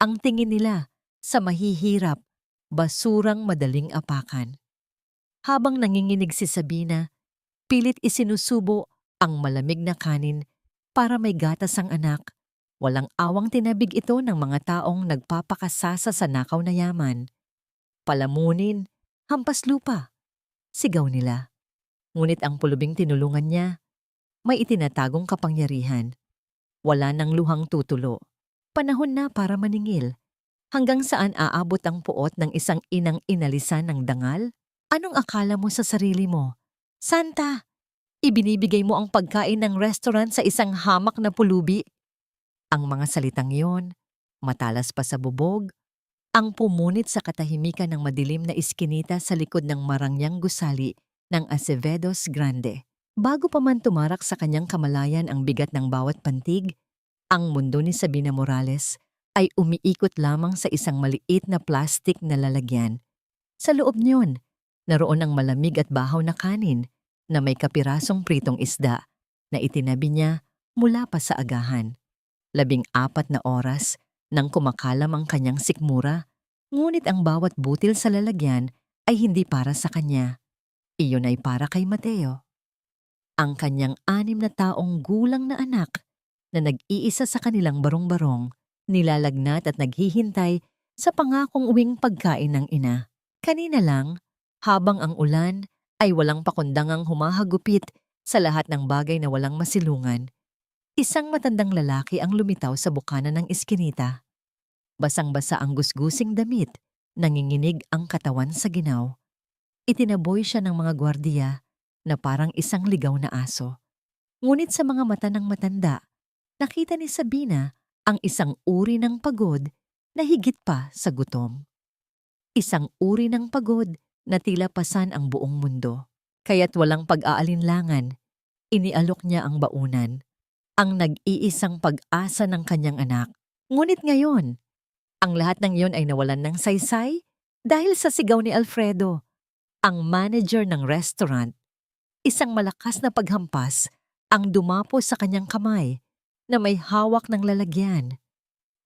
Ang tingin nila sa mahihirap, basurang madaling apakan. Habang nanginginig si Sabina, pilit isinusubo ang malamig na kanin para may gatas ang anak. Walang awang tinabig ito ng mga taong nagpapakasasa sa nakaw na yaman. Palamunin, hampas lupa, sigaw nila. Ngunit ang pulubing tinulungan niya, may itinatagong kapangyarihan. Wala nang luhang tutulo. Panahon na para maningil. Hanggang saan aabot ang puot ng isang inang inalisan ng dangal? Anong akala mo sa sarili mo? Santa, ibinibigay mo ang pagkain ng restaurant sa isang hamak na pulubi? Ang mga salitang yon, matalas pa sa bubog, ang pumunit sa katahimikan ng madilim na iskinita sa likod ng marangyang gusali ng Acevedos Grande. Bago pa man tumarak sa kanyang kamalayan ang bigat ng bawat pantig, ang mundo ni Sabina Morales ay umiikot lamang sa isang maliit na plastik na lalagyan. Sa loob niyon, naroon ang malamig at bahaw na kanin na may kapirasong pritong isda na itinabi niya mula pa sa agahan. 14 na oras nang kumakalam ang kanyang sikmura, ngunit ang bawat butil sa lalagyan ay hindi para sa kanya. Iyon ay para kay Mateo, ang kanyang 6 na taong gulang na anak na nag-iisa sa kanilang barong-barong, nilalagnat at naghihintay sa pangakong uwing pagkain ng ina. Kanina lang, habang ang ulan ay walang pakundangang humahagupit sa lahat ng bagay na walang masilungan, isang matandang lalaki ang lumitaw sa bukana ng iskinita. Basang-basa ang gusgusing damit, nanginginig ang katawan sa ginaw. Itinaboy siya ng mga gwardiya na parang isang ligaw na aso. Ngunit sa mga mata ng matanda, nakita ni Sabina ang isang uri ng pagod na higit pa sa gutom. Isang uri ng pagod na tila pasan ang buong mundo. Kaya't walang pag-aalinlangan, inialok niya ang baunan, ang nag-iisang pag-asa ng kanyang anak. Ngunit ngayon, ang lahat ng iyon ay nawalan ng saysay dahil sa sigaw ni Alfredo, ang manager ng restaurant. Isang malakas na paghampas ang dumapo sa kanyang kamay na may hawak ng lalagyan.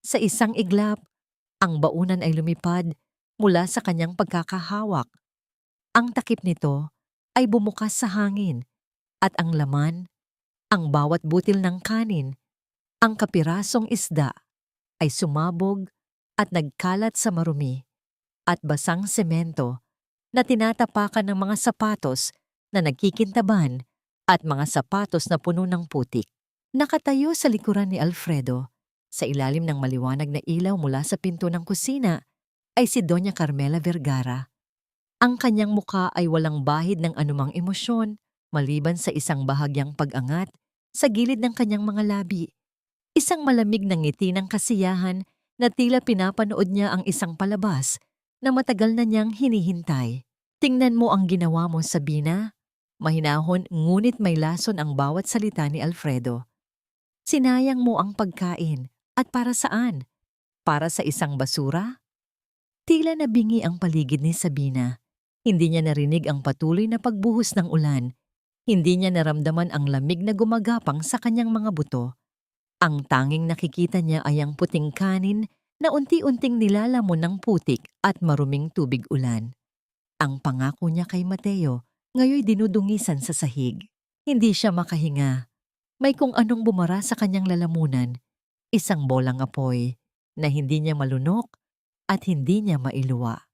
Sa isang iglap, ang baunan ay lumipad mula sa kanyang pagkakahawak. Ang takip nito ay bumukas sa hangin at ang laman, ang bawat butil ng kanin, ang kapirasong isda ay sumabog at nagkalat sa marumi at basang semento na tinatapakan ng mga sapatos na nagkikintaban at mga sapatos na puno ng putik. Nakatayo sa likuran ni Alfredo, sa ilalim ng maliwanag na ilaw mula sa pinto ng kusina, ay si Doña Carmela Vergara. Ang kanyang muka ay walang bahid ng anumang emosyon, maliban sa isang bahagyang pag-angat sa gilid ng kanyang mga labi. Isang malamig na ngiti ng kasiyahan na tila pinapanood niya ang isang palabas na matagal na niyang hinihintay. Tingnan mo ang ginawa mo, Sabina. Mahinahon ngunit may lason ang bawat salita ni Alfredo. Sinayang mo ang pagkain. At para saan? Para sa isang basura? Tila nabingi ang paligid ni Sabina. Hindi niya narinig ang patuloy na pagbuhos ng ulan. Hindi niya naramdaman ang lamig na gumagapang sa kanyang mga buto. Ang tanging nakikita niya ay ang puting kanin na unti-unting nilalamon ng putik at maruming tubig ulan. Ang pangako niya kay Mateo, ngayoy dinudungisan sa sahig. Hindi siya makahinga. May kung anong bumara sa kanyang lalamunan. Isang bolang apoy na hindi niya malunok at hindi niya mailuwa.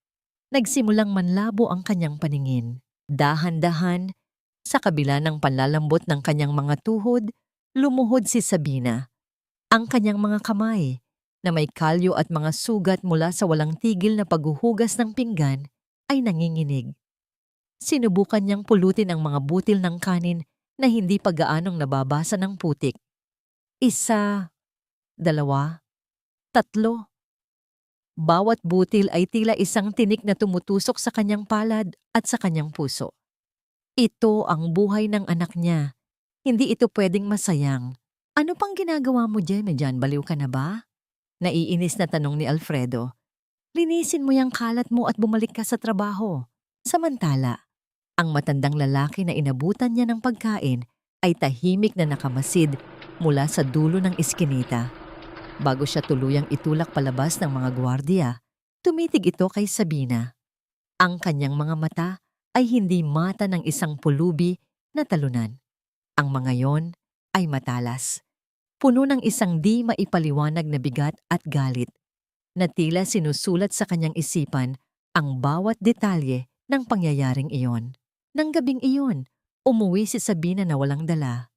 Nagsimulang manlabo ang kanyang paningin. Dahan-dahan, sa kabila ng panlalambot ng kanyang mga tuhod, lumuhod si Sabina. Ang kanyang mga kamay, na may kalyo at mga sugat mula sa walang tigil na paghuhugas ng pinggan, ay nanginginig. Sinubukan niyang pulutin ang mga butil ng kanin na hindi pa gaanong nababasa ng putik. 1, 2, 3. Bawat butil ay tila isang tinik na tumutusok sa kanyang palad at sa kanyang puso. Ito ang buhay ng anak niya. Hindi ito pwedeng masayang. Ano pang ginagawa mo dyan? Baliw ka na ba? Naiinis na tanong ni Alfredo. Linisin mo yung kalat mo at bumalik ka sa trabaho. Samantala, ang matandang lalaki na inabutan niya ng pagkain ay tahimik na nakamasid mula sa dulo ng iskinita. Bago siya tuluyang itulak palabas ng mga gwardiya, tumitig ito kay Sabina. Ang kanyang mga mata ay hindi mata ng isang pulubi na talunan. Ang mga yon ay matalas, puno ng isang di maipaliwanag na bigat at galit, na tila sinusulat sa kanyang isipan ang bawat detalye ng pangyayaring iyon. Nang gabing iyon, umuwi si Sabina na walang dala.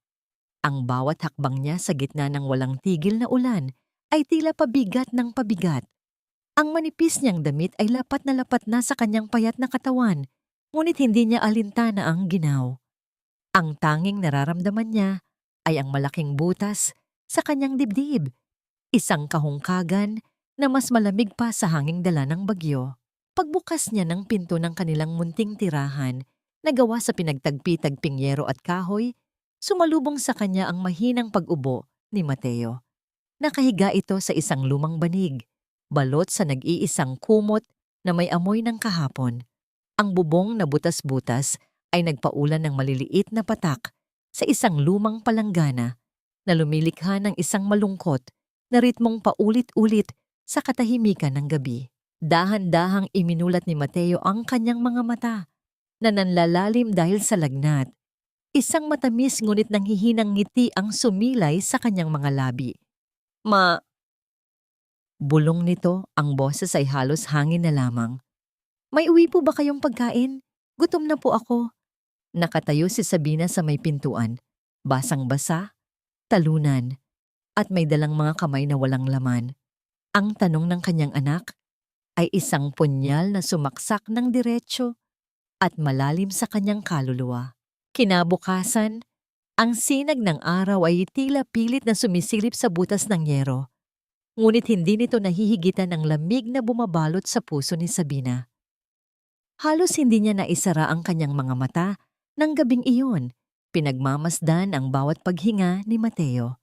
Ang bawat hakbang niya sa gitna ng walang tigil na ulan ay tila pabigat ng pabigat. Ang manipis niyang damit ay lapat na sa kanyang payat na katawan, ngunit hindi niya alintana ang ginaw. Ang tanging nararamdaman niya ay ang malaking butas sa kanyang dibdib, isang kahungkagan na mas malamig pa sa hanging dala ng bagyo. Pagbukas niya ng pinto ng kanilang munting tirahan na gawa sa pinagtagpi-tagping yero at kahoy, sumalubong sa kanya ang mahinang pag-ubo ni Mateo. Nakahiga ito sa isang lumang banig, balot sa nag-iisang kumot na may amoy ng kahapon. Ang bubong na butas-butas ay nagpaulan ng maliliit na patak sa isang lumang palanggana na lumilikha ng isang malungkot na ritmong paulit-ulit sa katahimikan ng gabi. Dahan-dahang iminulat ni Mateo ang kanyang mga mata na nanlalalim dahil sa lagnat. Isang matamis ngunit nanghihinang ngiti ang sumilay sa kanyang mga labi. Bulong nito, ang boses ay halos hangin na lamang. May uwi po ba kayong pagkain? Gutom na po ako. Nakatayo si Sabina sa may pintuan, basang-basa, talunan, at may dalang mga kamay na walang laman. Ang tanong ng kanyang anak ay isang punyal na sumaksak ng diretsyo at malalim sa kanyang kaluluwa. Kinabukasan, ang sinag ng araw ay tila pilit na sumisilip sa butas ng yero. Ngunit hindi nito nahihigitan ng lamig na bumabalot sa puso ni Sabina. Halos hindi niya naisara ang kanyang mga mata ng gabing iyon, pinagmamasdan ang bawat paghinga ni Mateo.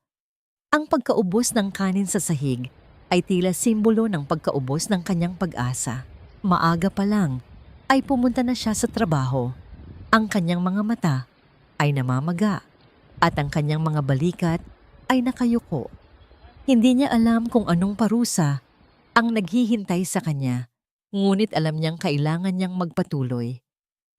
Ang pagkaubos ng kanin sa sahig ay tila simbolo ng pagkaubos ng kanyang pag-asa. Maaga pa lang ay pumunta na siya sa trabaho. Ang kanyang mga mata ay namamaga at ang kanyang mga balikat ay nakayuko. Hindi niya alam kung anong parusa ang naghihintay sa kanya, ngunit alam niyang kailangan niyang magpatuloy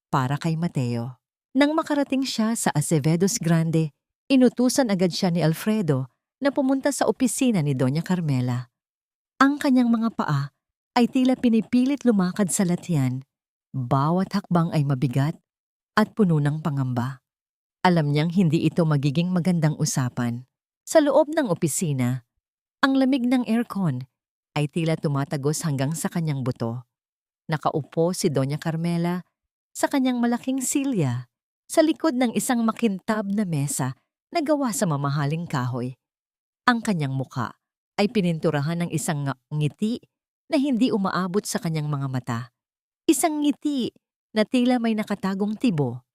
para kay Mateo. Nang makarating siya sa Acevedos Grande, inutusan agad siya ni Alfredo na pumunta sa opisina ni Doña Carmela. Ang kanyang mga paa ay tila pinipilit lumakad sa latyan. Bawat hakbang ay mabigat at puno ng pangamba. Alam niyang hindi ito magiging magandang usapan. Sa loob ng opisina, ang lamig ng aircon ay tila tumatagos hanggang sa kanyang buto. Nakaupo si Doña Carmela sa kanyang malaking silya sa likod ng isang makintab na mesa na gawa sa mamahaling kahoy. Ang kanyang muka ay pininturahan ng isang ngiti na hindi umaabot sa kanyang mga mata. Isang ngiti na tila may nakatagong tibo.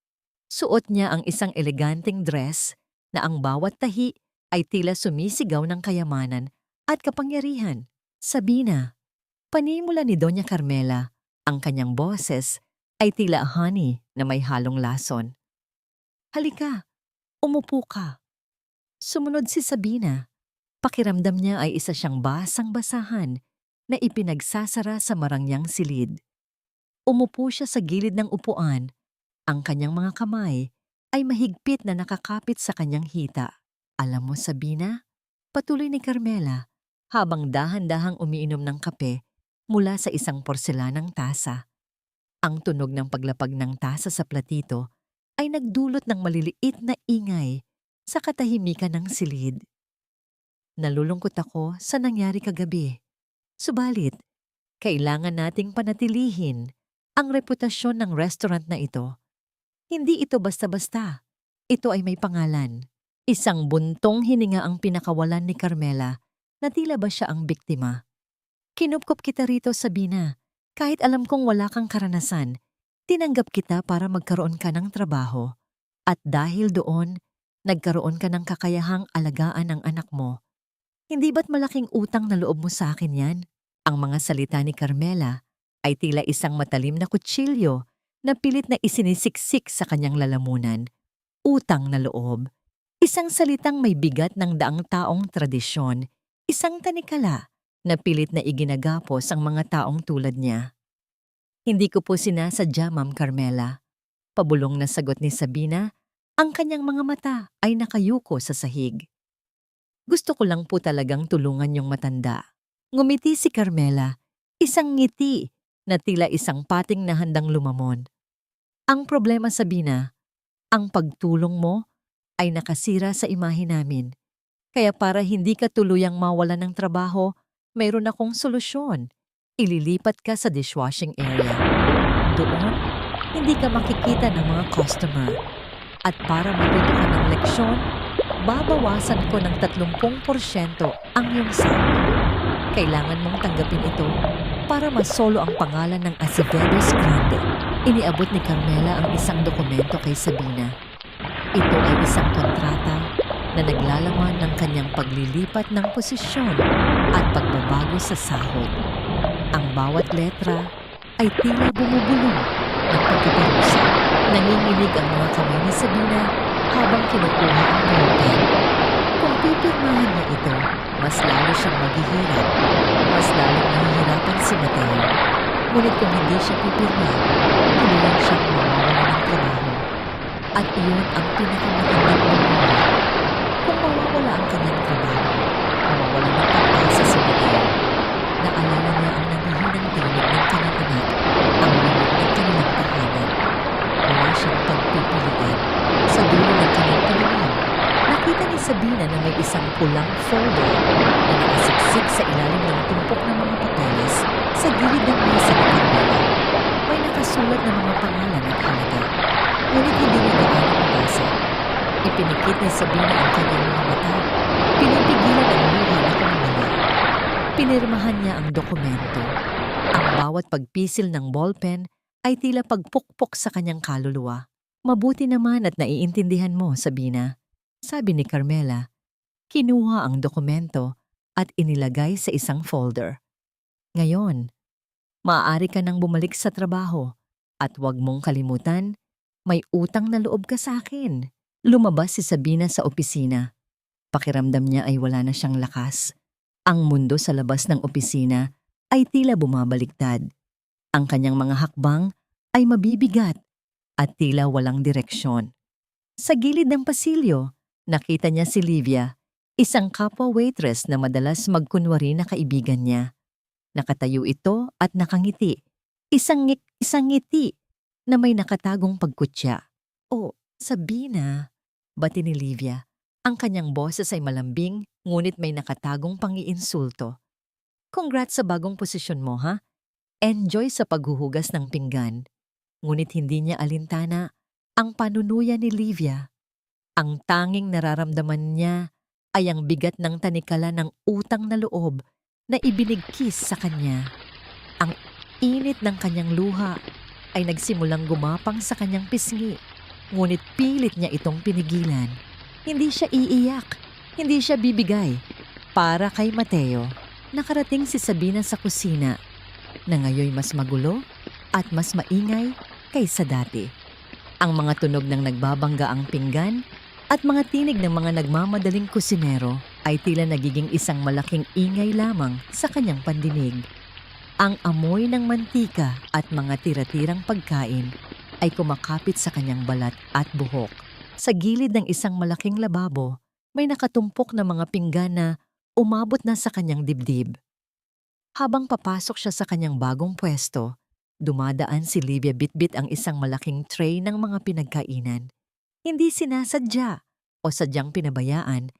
Suot niya ang isang eleganteng dress na ang bawat tahi ay tila sumisigaw ng kayamanan at kapangyarihan. Sabina, panimula ni Doña Carmela, ang kanyang boses ay tila honey na may halong lason. Halika, umupo ka. Sumunod si Sabina. Pakiramdam niya ay isa siyang basang-basahan na ipinagsasara sa marangyang silid. Umupo siya sa gilid ng upuan. Ang kanyang mga kamay ay mahigpit na nakakapit sa kanyang hita. Alam mo, Sabina, patuloy ni Carmela habang dahan-dahang umiinom ng kape mula sa isang porselanang tasa. Ang tunog ng paglapag ng tasa sa platito ay nagdulot ng maliliit na ingay sa katahimikan ng silid. Nalulungkot ako sa nangyari kagabi. Subalit, kailangan nating panatilihin ang reputasyon ng restaurant na ito. Hindi ito basta-basta. Ito ay may pangalan. Isang buntong hininga ang pinakawalan ni Carmela na tila ba siya ang biktima. Kinupkop kita rito, Sabina. Kahit alam kong wala kang karanasan, tinanggap kita para magkaroon ka ng trabaho. At dahil doon, nagkaroon ka ng kakayahang alagaan ang anak mo. Hindi ba't malaking utang na loob mo sa akin yan? Ang mga salita ni Carmela ay tila isang matalim na kutsilyo na pilit na isinisiksik sa kanyang lalamunan. Utang na loob. Isang salitang may bigat ng daang taong tradisyon, Isang tanikala na pilit na iginagapos ang mga taong tulad niya. Hindi ko po sinasadya, Ma'am Carmela. Pabulong na sagot ni Sabina, ang kanyang mga mata ay nakayuko sa sahig. Gusto ko lang po talagang tulungan yung matanda. Ngumiti si Carmela, isang ngiti na tila isang pating na handang lumamon. Ang problema, Sabina, ang pagtulong mo ay nakasira sa imahe namin. Kaya para hindi ka tuluyang mawalan ng trabaho, mayroon akong solusyon. Ililipat ka sa dishwashing area. Doon, hindi ka makikita ng mga customer. At para matuto ka ng leksyon, babawasan ko ng 30% ang iyong sahod. Kailangan mong tanggapin ito para masolo ang pangalan ng Acevedos Grande. Iniabot ni Carmela ang isang dokumento kay Sabina. Ito ay isang kontrata na naglalaman ng kanyang paglilipat ng posisyon at pagbabago sa sahod. Ang bawat letra ay tila bumubulong ng pagkaparusa. Nanginginig ang mga kamay ni Sabina habang kinukuha ang ballpen. Kung pipirmahan niya ito, mas lalo siyang maghihirap. Mas lalong nahihirapan si Mateo. Ngunit kung hindi siya pipirma, tuluyan siyang mawawala ng trabaho. At iyon ang pinakamatinding bumura. Kung mawawala ang kanyang trabaho, mawawala ng pag-asa si Mateo. Naalala niya ang nangihinang tinig ng kanyang anak, ang lamig ng kanilang tahanan. Wala siyang pagpipilian. Sa dulo ng kanyang paningin, nakita ni Sabina na may isang pulang folder na nakasiksik sa ilalim ng tumpok ng mga papeles sa gilid ng mesa ni Carmela. May nakasulat na mga pangalan at halaga, ngunit hindi niya gaano mabasa. Ipinikit ni Sabina ang kanyang mga mata, pinipigilan ang luha na kumawala. Pinirmahan niya ang dokumento. Ang bawat pagpisil ng ballpen ay tila pagpukpok sa kanyang kaluluwa. Mabuti naman at naiintindihan mo, Sabina, sabi ni Carmela. Kinuha ang dokumento at inilagay sa isang folder. Ngayon, maaari ka nang bumalik sa trabaho at huwag mong kalimutan, may utang na loob ka sa akin. Lumabas si Sabina sa opisina. Pakiramdam niya ay wala na siyang lakas. Ang mundo sa labas ng opisina ay tila bumabaliktad. Ang kanyang mga hakbang ay mabibigat at tila walang direksyon. Sa gilid ng pasilyo, nakita niya si Livia, isang kapwa waitress na madalas magkunwari na kaibigan niya. Nakatayo ito at nakangiti. Isang ngiti na may nakatagong pagkutya. "Oh, Sabina," bati ni Livia. Ang kanyang boses ay malambing, ngunit may nakatagong pangiinsulto. "Congrats sa bagong posisyon mo, ha? Enjoy sa paghuhugas ng pinggan." Ngunit hindi niya alintana ang panunuya ni Livia. Ang tanging nararamdaman niya ay ang bigat ng tanikala ng utang na loob na ibinigkis sa kanya. Ang init ng kanyang luha ay nagsimulang gumapang sa kanyang pisngi, ngunit pilit niya itong pinigilan. Hindi siya iiyak, hindi siya bibigay. Para kay Mateo, nakarating si Sabina sa kusina na ngayoy mas magulo at mas maingay kaysa dati. Ang mga tunog ng nagbabangga ang pinggan at mga tinig ng mga nagmamadaling kusinero ay tila nagiging isang malaking ingay lamang sa kanyang pandinig. Ang amoy ng mantika at mga tira-tirang pagkain ay kumakapit sa kanyang balat at buhok. Sa gilid ng isang malaking lababo, may nakatumpok na mga pinggan na umabot na sa kanyang dibdib. Habang papasok siya sa kanyang bagong pwesto, dumadaan si Livia bitbit ang isang malaking tray ng mga pinagkainan. Hindi sinasadya o sadyang pinabayaan,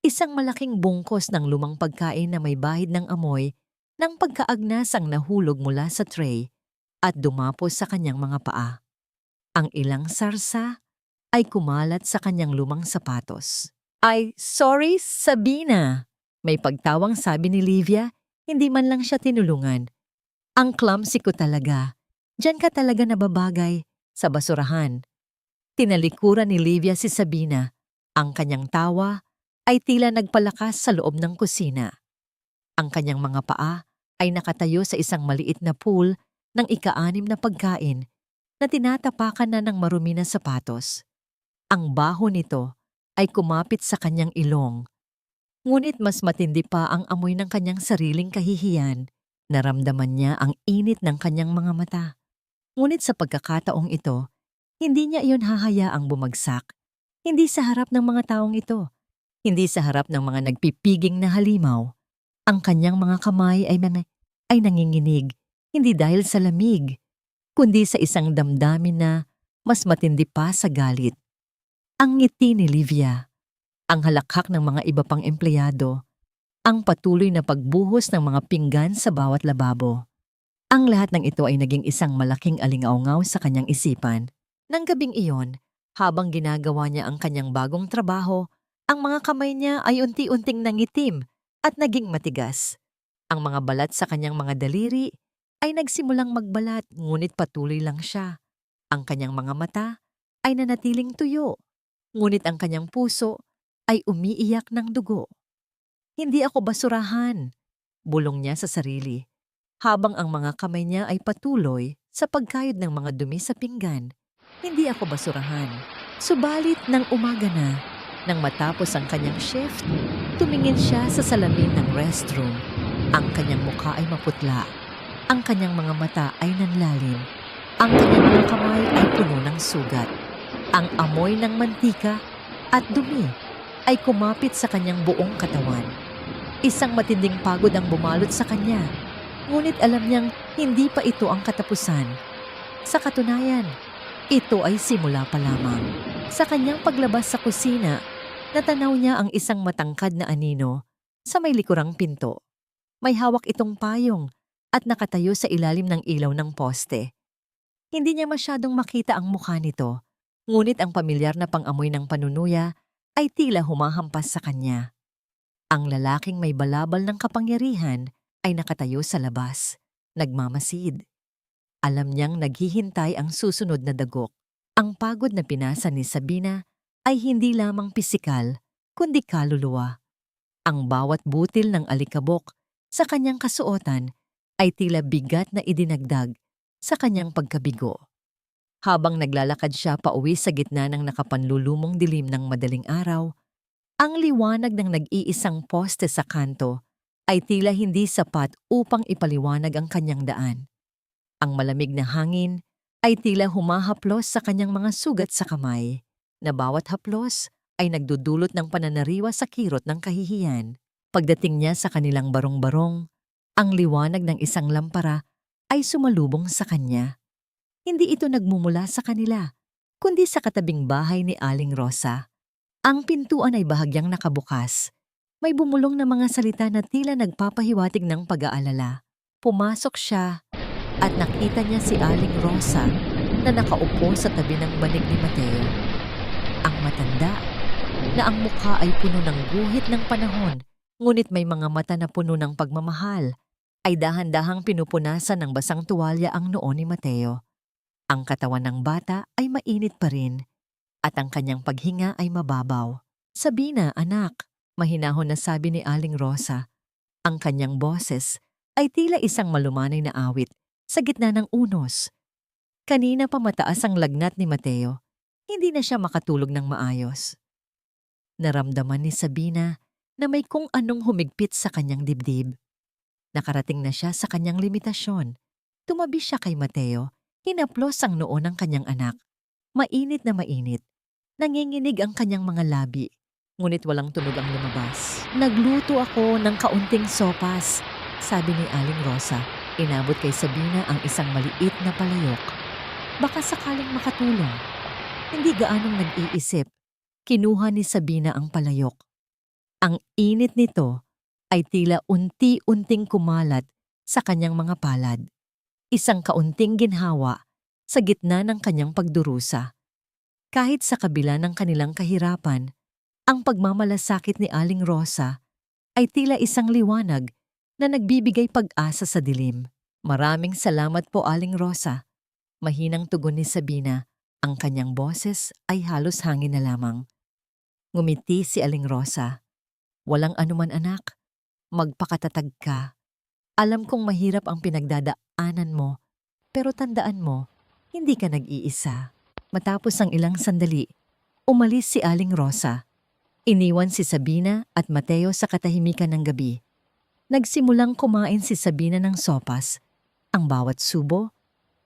isang malaking bungkos ng lumang pagkain na may bahid ng amoy ng pagkaagnas ang nahulog mula sa tray at dumapos sa kanyang mga paa. Ang ilang sarsa ay kumalat sa kanyang lumang sapatos. "Ay, sorry, Sabina," may pagtawang sabi ni Livia, hindi man lang siya tinulungan. "Ang clumsy ko talaga. Diyan ka talaga nababagay, sa basurahan." Tinalikuran ni Livia si Sabina. Ang kanyang tawa ay tila nagpalakas sa loob ng kusina. Ang kanyang mga paa ay nakatayo sa isang maliit na pool ng ika-6 na pagkain na tinatapakan na ng marumi na sapatos. Ang baho nito ay kumapit sa kanyang ilong. Ngunit mas matindi pa ang amoy ng kanyang sariling kahihiyan. Naramdaman niya ang init ng kanyang mga mata. Ngunit sa pagkakataong ito, hindi niya iyon hahayaang bumagsak. Hindi sa harap ng mga taong ito. Hindi sa harap ng mga nagpipiging na halimaw. Ang kanyang mga kamay ay nanginginig, hindi dahil sa lamig, kundi sa isang damdamin na mas matindi pa sa galit. Ang ngiti ni Livia, ang halakhak ng mga iba pang empleyado, ang patuloy na pagbuhos ng mga pinggan sa bawat lababo. Ang lahat ng ito ay naging isang malaking alingaungaw sa kanyang isipan. Nang gabing iyon, habang ginagawa niya ang kanyang bagong trabaho, ang mga kamay niya ay unti-unting nangitim at naging matigas. Ang mga balat sa kanyang mga daliri ay nagsimulang magbalat ngunit patuloy lang siya. Ang kanyang mga mata ay nanatiling tuyo, ngunit ang kanyang puso ay umiiyak ng dugo. Hindi ako basurahan, bulong niya sa sarili, habang ang mga kamay niya ay patuloy sa pagkayod ng mga dumi sa pinggan. Hindi ako basurahan. Subalit nang umaga na, nang matapos ang kanyang shift, tumingin siya sa salamin ng restroom. Ang kanyang mukha ay maputla. Ang kanyang mga mata ay nanlalim. Ang kanyang mga kamay ay puno ng sugat. Ang amoy ng mantika at dumi ay kumapit sa kanyang buong katawan. Isang matinding pagod ang bumalot sa kanya. Ngunit alam niyang hindi pa ito ang katapusan. Sa katunayan, ito ay simula pa lamang. Sa kanyang paglabas sa kusina, natanaw niya ang isang matangkad na anino sa may likurang pinto. May hawak itong payong at nakatayo sa ilalim ng ilaw ng poste. Hindi niya masyadong makita ang mukha nito, ngunit ang pamilyar na pang-amoy ng panunuya ay tila humahampas sa kanya. Ang lalaking may balabal ng kapangyarihan ay nakatayo sa labas, nagmamasid. Alam niyang naghihintay ang susunod na dagok. Ang pagod na pinasa ni Sabina ay hindi lamang pisikal, kundi kaluluwa. Ang bawat butil ng alikabok sa kanyang kasuotan ay tila bigat na idinagdag sa kanyang pagkabigo. Habang naglalakad siya pauwi sa gitna ng nakapanlulumong dilim ng madaling araw, ang liwanag ng nag-iisang poste sa kanto ay tila hindi sapat upang ipaliwanag ang kanyang daan. Ang malamig na hangin ay tila humahaplos sa kanyang mga sugat sa kamay, na bawat haplos ay nagdudulot ng pananariwa sa kirot ng kahihiyan. Pagdating niya sa kanilang barong-barong, ang liwanag ng isang lampara ay sumalubong sa kanya. Hindi ito nagmumula sa kanila, kundi sa katabing bahay ni Aling Rosa. Ang pintuan ay bahagyang nakabukas. May bumulong na mga salita na tila nagpapahiwatig ng pag-aalala. Pumasok siya at nakita niya si Aling Rosa na nakaupo sa tabi ng banig ni Mateo. Ang matanda, na ang mukha ay puno ng guhit ng panahon, ngunit may mga mata na puno ng pagmamahal, ay dahan-dahang pinupunasan ng basang tuwalya ang noo ni Mateo. Ang katawan ng bata ay mainit pa rin, at ang kanyang paghinga ay mababaw. Sabina, anak, mahinahon na sabi ni Aling Rosa. Ang kanyang boses ay tila isang malumanay na awit sa gitna ng unos. Kanina pa mataas ang lagnat ni Mateo. Hindi na siya makatulog ng maayos. Naramdaman ni Sabina na may kung anong humigpit sa kanyang dibdib. Nakarating na siya sa kanyang limitasyon. Tumabi siya kay Mateo, hinaplos ang noo ng kanyang anak. Mainit na mainit. Nanginginig ang kanyang mga labi, ngunit walang tunog ang lumabas. Nagluto ako ng kaunting sopas, sabi ni Aling Rosa. Inabot kay Sabina ang isang maliit na palayok. Baka sakaling makatulong. Hindi gaanong nag-iisip. Kinuha ni Sabina ang palayok. Ang init nito ay tila unti-unting kumalat sa kanyang mga palad. Isang kaunting ginhawa sa gitna ng kanyang pagdurusa. Kahit sa kabila ng kanilang kahirapan, ang pagmamalasakit ni Aling Rosa ay tila isang liwanag na nagbibigay pag-asa sa dilim. Maraming salamat po, Aling Rosa. Mahinang tugon ni Sabina. Ang kanyang boses ay halos hangin na lamang. Ngumiti si Aling Rosa. Walang anuman, anak. Magpakatatag ka. Alam kong mahirap ang pinagdadaanan mo, pero tandaan mo, hindi ka nag-iisa. Matapos ang ilang sandali, umalis si Aling Rosa. Iniwan si Sabina at Mateo sa katahimikan ng gabi. Nagsimulang kumain si Sabina ng sopas. Ang bawat subo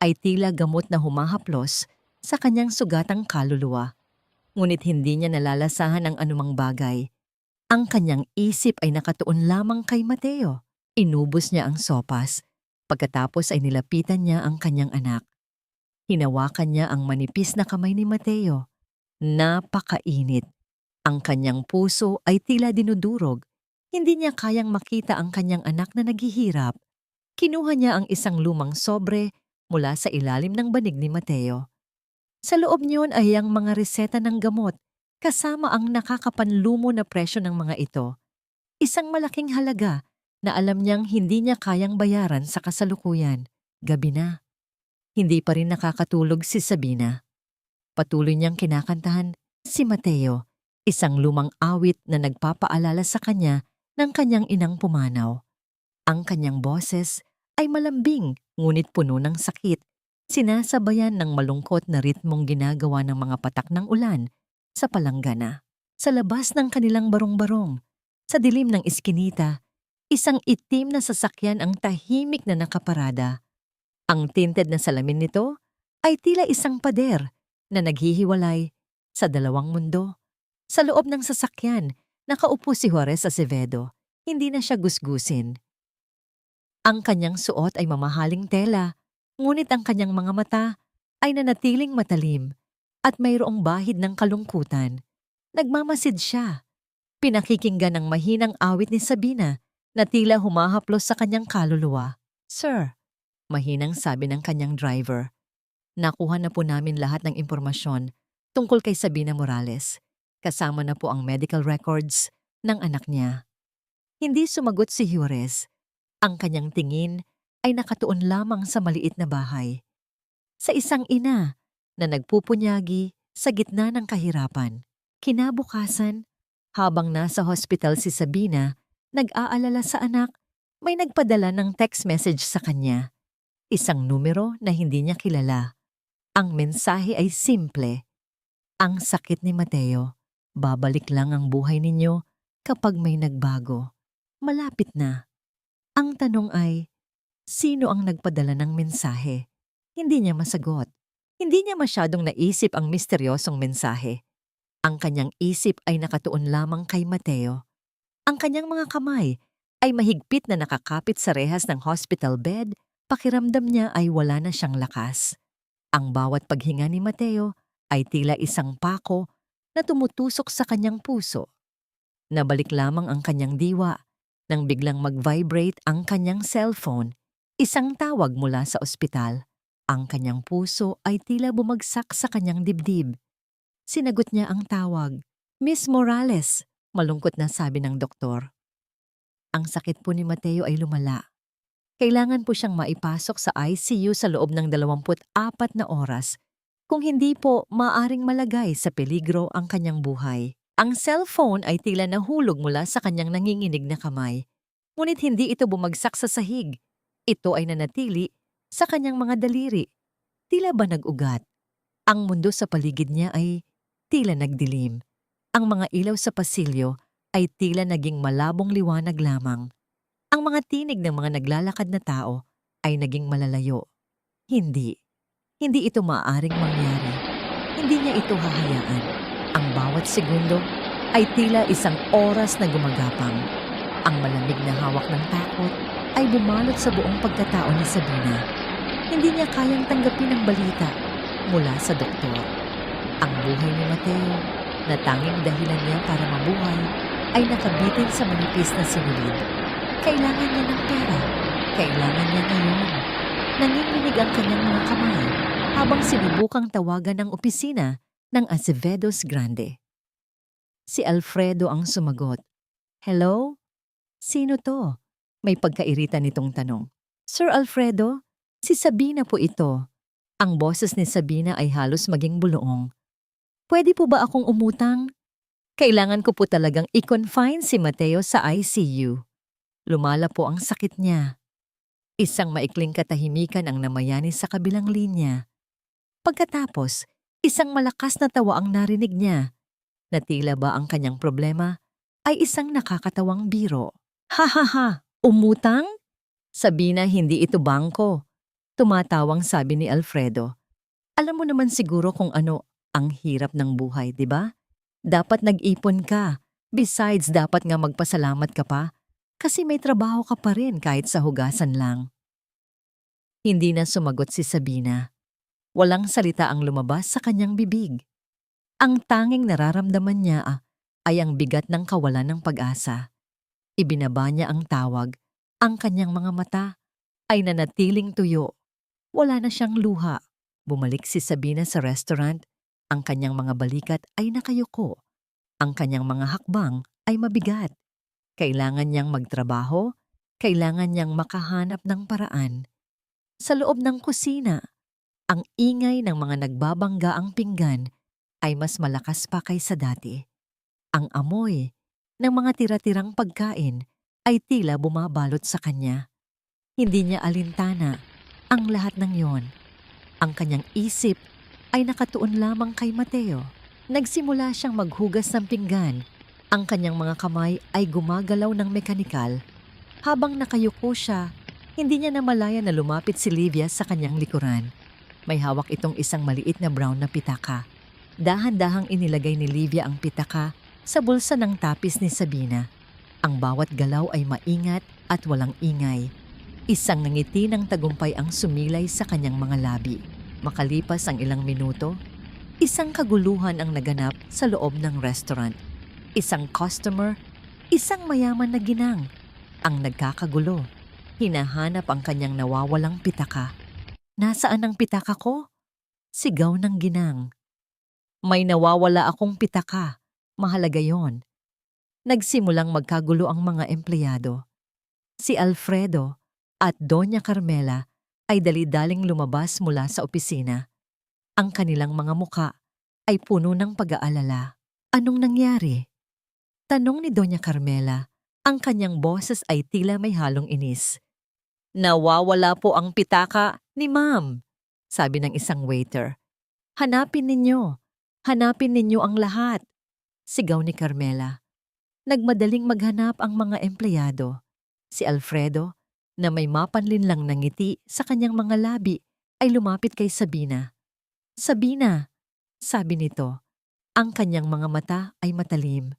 ay tila gamot na humahaplos sa kanyang sugatang kaluluwa. Ngunit hindi niya nalalasahan ang anumang bagay. Ang kanyang isip ay nakatuon lamang kay Mateo. Inubos niya ang sopas. Pagkatapos ay nilapitan niya ang kanyang anak. Hinawakan niya ang manipis na kamay ni Mateo. Napakainit. Ang kanyang puso ay tila dinudurog. Hindi niya kayang makita ang kanyang anak na naghihirap. Kinuha niya ang isang lumang sobre mula sa ilalim ng banig ni Mateo. Sa loob niyon ay ang mga reseta ng gamot kasama ang nakakapanlumo na presyo ng mga ito. Isang malaking halaga na alam niyang hindi niya kayang bayaran sa kasalukuyan. Gabi na. Hindi pa rin nakakatulog si Sabina. Patuloy niyang kinakantahan si Mateo, isang lumang awit na nagpapaalala sa kanya ng kanyang inang pumanaw. Ang kanyang boses ay malambing ngunit puno ng sakit, sinasabayan ng malungkot na ritmong ginagawa ng mga patak ng ulan sa palanggana. Sa labas ng kanilang barong-barong, sa dilim ng iskinita, isang itim na sasakyan ang tahimik na nakaparada. Ang tinted na salamin nito ay tila isang pader na naghihiwalay sa dalawang mundo. Sa loob ng sasakyan, nakaupo si Juarez Acevedo. Hindi na siya gusgusin. Ang kanyang suot ay mamahaling tela, ngunit ang kanyang mga mata ay nanatiling matalim at mayroong bahid ng kalungkutan. Nagmamasid siya. Pinakikinggan ang mahinang awit ni Sabina na tila humahaplos sa kanyang kaluluwa. "Sir," mahinang sabi ng kanyang driver, "nakuha na po namin lahat ng impormasyon tungkol kay Sabina Morales. Kasama na po ang medical records ng anak niya." Hindi sumagot si Juarez. Ang kanyang tingin ay nakatuon lamang sa maliit na bahay. Sa isang ina na nagpupunyagi sa gitna ng kahirapan. Kinabukasan, habang nasa hospital si Sabina, nag-aalala sa anak, may nagpadala ng text message sa kanya. Isang numero na hindi niya kilala. Ang mensahe ay simple. "Ang sakit ni Mateo. Babalik lang ang buhay ninyo kapag may nagbago. Malapit na." Ang tanong ay, sino ang nagpadala ng mensahe? Hindi niya masagot. Hindi niya masyadong naisip ang misteryosong mensahe. Ang kanyang isip ay nakatuon lamang kay Mateo. Ang kanyang mga kamay ay mahigpit na nakakapit sa rehas ng hospital bed. Pakiramdam niya ay wala na siyang lakas. Ang bawat paghinga ni Mateo ay tila isang pako na tumutusok sa kanyang puso. Nabalik lamang ang kanyang diwa nang biglang mag-vibrate ang kanyang cellphone. Isang tawag mula sa ospital. Ang kanyang puso ay tila bumagsak sa kanyang dibdib. Sinagot niya ang tawag. "Miss Morales," malungkot na sabi ng doktor. Ang sakit po ni Mateo ay lumala. Kailangan po siyang maipasok sa ICU sa loob ng 24 na oras. Kung hindi po, maaring malagay sa peligro ang kanyang buhay. Ang cellphone ay tila nahulog mula sa kanyang nanginginig na kamay. Ngunit hindi ito bumagsak sa sahig. Ito ay nanatili sa kanyang mga daliri. Tila ba nag-ugat? Ang mundo sa paligid niya ay tila nagdilim. Ang mga ilaw sa pasilyo ay tila naging malabong liwanag lamang. Ang mga tinig ng mga naglalakad na tao ay naging malalayo. Hindi ito maaaring mangyari. Hindi niya ito hahayaan. Ang bawat segundo ay tila isang oras na gumagapang. Ang malamig na hawak ng takot ay bumalot sa buong pagkatao ni Sabina. Hindi niya kayang tanggapin ang balita mula sa doktor. Ang buhay ni Mateo, na tanging dahilan niya para mabuhay, ay nakabitin sa manipis na sinulid. Kailangan niya ng pera. Kailangan niya ngayon. Nanginginig ang kanyang mga kamay habang sinubukang tawagan ang opisina ng Acevedos Grande. Si Alfredo ang sumagot. "Hello? Sino to?" May pagkairita nitong tanong. "Sir Alfredo, si Sabina po ito." Ang boses ni Sabina ay halos maging buluong. "Pwede po ba akong umutang? Kailangan ko po talagang i-confine si Mateo sa ICU. Lumala po ang sakit niya." Isang maikling katahimikan ang namayani sa kabilang linya. Pagkatapos, isang malakas na tawa ang narinig niya. na tila ba ang kanyang problema ay isang nakakatawang biro. Ha ha ha! Umutang? Sabina, hindi ito bangko. Tumatawang sabi ni Alfredo. Alam mo naman siguro kung ano ang hirap ng buhay, di ba? Dapat nag-ipon ka. Besides, dapat nga magpasalamat ka pa. Kasi may trabaho ka pa rin kahit sa hugasan lang. Hindi na sumagot si Sabina. Walang salita ang lumabas sa kanyang bibig. Ang tanging nararamdaman niya ay ang bigat ng kawalan ng pag-asa. Ibinaba niya ang tawag. Ang kanyang mga mata ay nanatiling tuyo. Wala na siyang luha. Bumalik si Sabina sa restaurant. Ang kanyang mga balikat ay nakayuko. Ang kanyang mga hakbang ay mabigat. Kailangan niyang magtrabaho. Kailangan niyang makahanap ng paraan. Sa loob ng kusina, ang ingay ng mga nagbabangga ang pinggan ay mas malakas pa kaysa dati. Ang amoy ng mga tira-tirang pagkain ay tila bumabalot sa kanya. Hindi niya alintana ang lahat ng yon. Ang kanyang isip ay nakatuon lamang kay Mateo. Nagsimula siyang maghugas ng pinggan. Ang kanyang mga kamay ay gumagalaw ng mekanikal. Habang nakayuko siya, hindi niya namalaya na lumapit si Livia sa kanyang likuran. May hawak itong isang maliit na brown na pitaka. Dahan-dahang inilagay ni Livia ang pitaka sa bulsa ng tapis ni Sabina. Ang bawat galaw ay maingat at walang ingay. Isang ngiti ng tagumpay ang sumilay sa kanyang mga labi. Makalipas ang ilang minuto, isang kaguluhan ang naganap sa loob ng restaurant. Isang customer, isang mayaman na ginang ang nagkakagulo. Hinahanap ang kanyang nawawalang pitaka. Nasaan ang pitaka ko? Sigaw ng ginang. May nawawala akong pitaka. Mahalaga yon. Nagsimulang magkagulo ang mga empleyado. Si Alfredo at Doña Carmela ay dali-daling lumabas mula sa opisina. Ang kanilang mga muka ay puno ng pag-aalala. Anong nangyari? Tanong ni Doña Carmela. Ang kanyang boses ay tila may halong inis. Nawawala po ang pitaka ni Ma'am, sabi ng isang waiter. Hanapin ninyo ang lahat, sigaw ni Carmela. Nagmadaling maghanap ang mga empleyado. Si Alfredo, na may mapanlin lang na ngiti sa kanyang mga labi, ay lumapit kay Sabina. Sabina, sabi nito, ang kanyang mga mata ay matalim.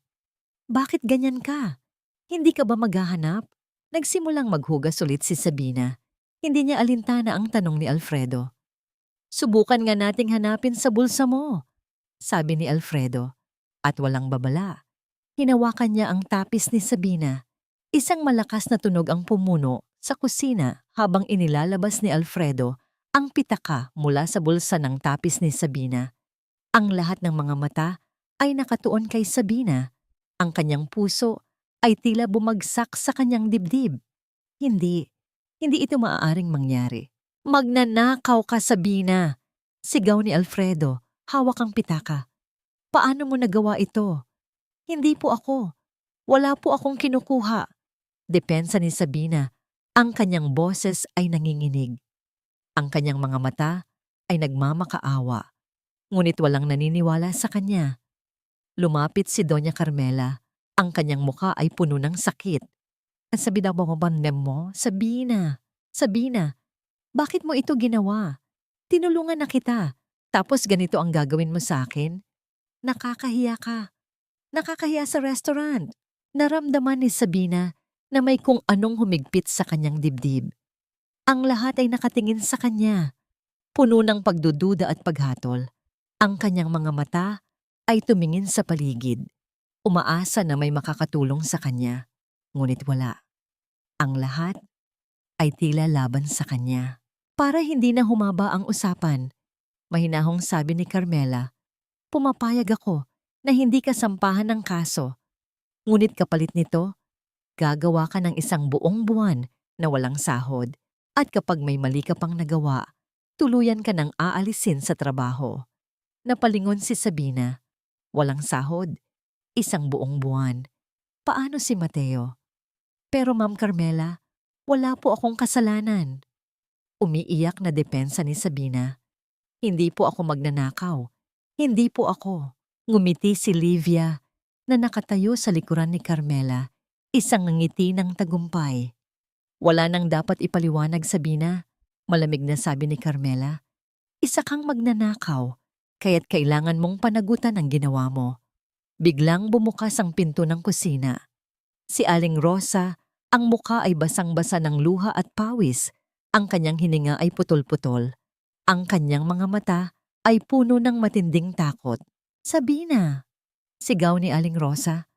Bakit ganyan ka? Hindi ka ba maghahanap? Nagsimulang maghugas ulit si Sabina. Hindi niya alintana ang tanong ni Alfredo. Subukan nga nating hanapin sa bulsa mo, sabi ni Alfredo. At walang babala. Hinawakan niya ang tapis ni Sabina. Isang malakas na tunog ang pumuno sa kusina habang inilalabas ni Alfredo ang pitaka mula sa bulsa ng tapis ni Sabina. Ang lahat ng mga mata ay nakatuon kay Sabina. Ang kanyang puso ay tila bumagsak sa kanyang dibdib. Hindi ito maaaring mangyari. Magnanakaw ka, Sabina! Sigaw ni Alfredo, hawak ang pitaka. Paano mo nagawa ito? Hindi po ako. Wala po akong kinukuha. Depensa ni Sabina, ang kanyang boses ay nanginginig. Ang kanyang mga mata ay nagmamakaawa, ngunit walang naniniwala sa kanya. Lumapit si Doña Carmela. Ang kanyang muka ay puno ng sakit. Ang sabi daw mo, Sabina, bakit mo ito ginawa? Tinulungan na kita, tapos ganito ang gagawin mo sa akin? Nakakahiya ka. Nakakahiya sa restaurant. Naramdaman ni Sabina na may kung anong humigpit sa kanyang dibdib. Ang lahat ay nakatingin sa kanya, puno ng pagdududa at paghatol. Ang kanyang mga mata ay tumingin sa paligid. Umaasa na may makakatulong sa kanya, ngunit wala. Ang lahat ay tila laban sa kanya. Para hindi na humaba ang usapan, mahinahong sabi ni Carmela, pumapayag ako na hindi ka sampahan ng kaso. Ngunit kapalit nito, gagawa ka ng isang buong buwan na walang sahod. At kapag may mali ka pang nagawa, tuluyan ka ng aalisin sa trabaho. Napalingon si Sabina. Walang sahod. Isang buong buwan. Paano si Mateo? Pero Ma'am Carmela, wala po akong kasalanan. Umiiyak na depensa ni Sabina. Hindi po ako magnanakaw. Hindi po ako. Ngumiti si Livia na nakatayo sa likuran ni Carmela, isang ngiti ng tagumpay. Wala nang dapat ipaliwanag, Sabina, malamig na sabi ni Carmela. Isa kang magnanakaw, kaya't kailangan mong panagutan ang ginawa mo. Biglang bumukas ang pinto ng kusina. Si Aling Rosa, ang muka ay basang-basa ng luha at pawis. Ang kanyang hininga ay putol-putol. Ang kanyang mga mata ay puno ng matinding takot. Sabina! Sigaw ni Aling Rosa.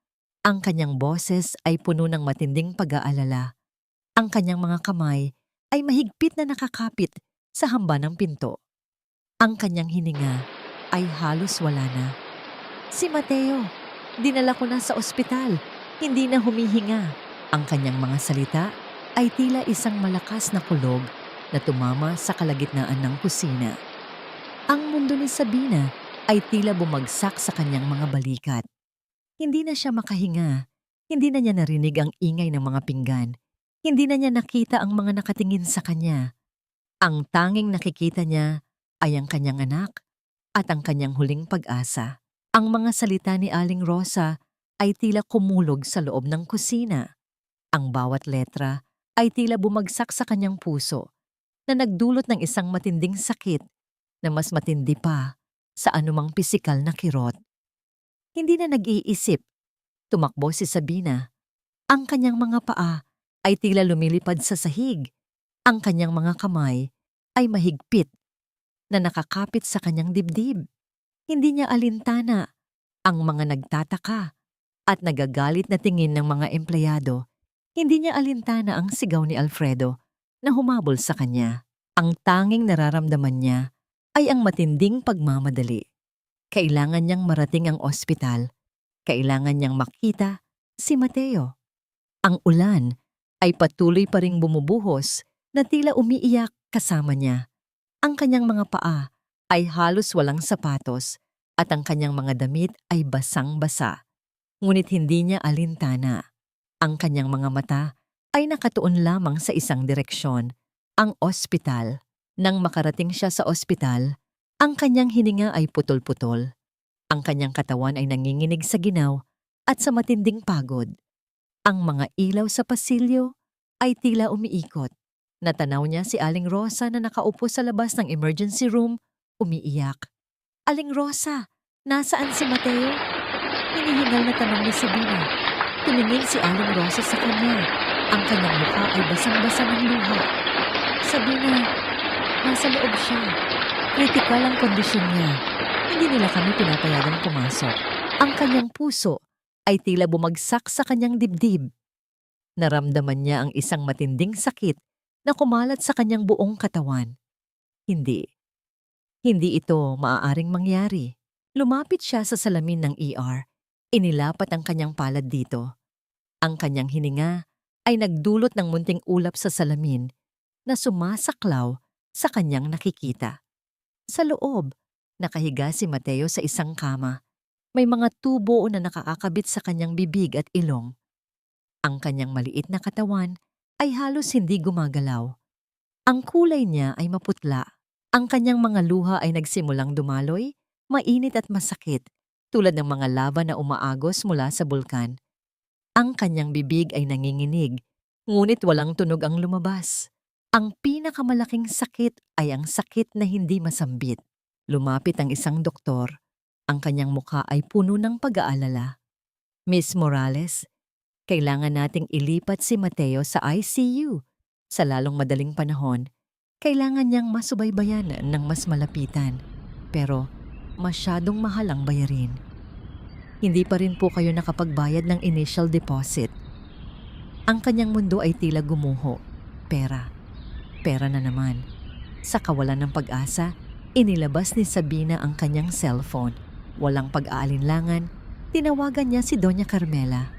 Ang kanyang boses ay puno ng matinding pag-aalala. Ang kanyang mga kamay ay mahigpit na nakakapit sa hamba ng pinto. Ang kanyang hininga ay halos wala na. Si Mateo, dinala ko na sa ospital, hindi na humihinga. Ang kanyang mga salita ay tila isang malakas na kulog na tumama sa kalagitnaan ng kusina. Ang mundo ni Sabina ay tila bumagsak sa kanyang mga balikat. Hindi na siya makahinga, hindi na niya narinig ang ingay ng mga pinggan, hindi na niya nakita ang mga nakatingin sa kanya. Ang tanging nakikita niya ay ang kanyang anak at ang kanyang huling pag-asa. Ang mga salita ni Aling Rosa ay tila kumulog sa loob ng kusina. Ang bawat letra ay tila bumagsak sa kanyang puso na nagdulot ng isang matinding sakit na mas matindi pa sa anumang pisikal na kirot. Hindi na nag-iisip. Tumakbo si Sabina. Ang kanyang mga paa ay tila lumilipad sa sahig. Ang kanyang mga kamay ay mahigpit na nakakapit sa kanyang dibdib. Hindi niya alintana ang mga nagtataka at nagagalit na tingin ng mga empleyado. Hindi niya alintana ang sigaw ni Alfredo na humabol sa kanya. Ang tanging nararamdaman niya ay ang matinding pagmamadali. Kailangan niyang marating ang ospital. Kailangan niyang makita si Mateo. Ang ulan ay patuloy pa ring bumubuhos na tila umiiyak kasama niya. Ang kanyang mga paa ay halos walang sapatos at ang kanyang mga damit ay basang-basa. Ngunit hindi niya alintana. Ang kanyang mga mata ay nakatuon lamang sa isang direksyon, ang ospital. Nang makarating siya sa ospital, ang kanyang hininga ay putol-putol. Ang kanyang katawan ay nanginginig sa ginaw at sa matinding pagod. Ang mga ilaw sa pasilyo ay tila umiikot. Natanaw niya si Aling Rosa na nakaupo sa labas ng emergency room, umiiyak. Aling Rosa, nasaan si Mateo? Hinihingal na tanong ni Sabina. Tumingin si Aling Rosa sa kanya. Ang kanyang mukha ay basang-basa ng luha. Sabina, nasa loob siya. Kritikal ang kondisyon niya. Hindi nila kami pinapayagang pumasok. Ang kanyang puso ay tila bumagsak sa kanyang dibdib. Naramdaman niya ang isang matinding sakit na kumalat sa kanyang buong katawan. Hindi ito maaaring mangyari. Lumapit siya sa salamin ng ER. Inilapat ang kanyang palad dito. Ang kanyang hininga ay nagdulot ng munting ulap sa salamin na sumasaklaw sa kanyang nakikita. Sa loob, nakahiga si Mateo sa isang kama. May mga tubo na nakakakabit sa kanyang bibig at ilong. Ang kanyang maliit na katawan ay halos hindi gumagalaw. Ang kulay niya ay maputla. Ang kanyang mga luha ay nagsimulang dumaloy, mainit at masakit, tulad ng mga lava na umaagos mula sa bulkan. Ang kanyang bibig ay nanginginig, ngunit walang tunog ang lumabas. Ang pinakamalaking sakit ay ang sakit na hindi masambit. Lumapit ang isang doktor. Ang kanyang mukha ay puno ng pag-aalala. Miss Morales, kailangan nating ilipat si Mateo sa ICU. Sa lalong madaling panahon, kailangan niyang masubaybayan ng mas malapitan. Pero masyadong mahal ang bayarin. Hindi pa rin po kayo nakapagbayad ng initial deposit. Ang kanyang mundo ay tila gumuho. Pera. Pera na naman. Sa kawalan ng pag-asa, inilabas ni Sabina ang kanyang cellphone. Walang pag-aalinlangan, tinawagan niya si Doña Carmela.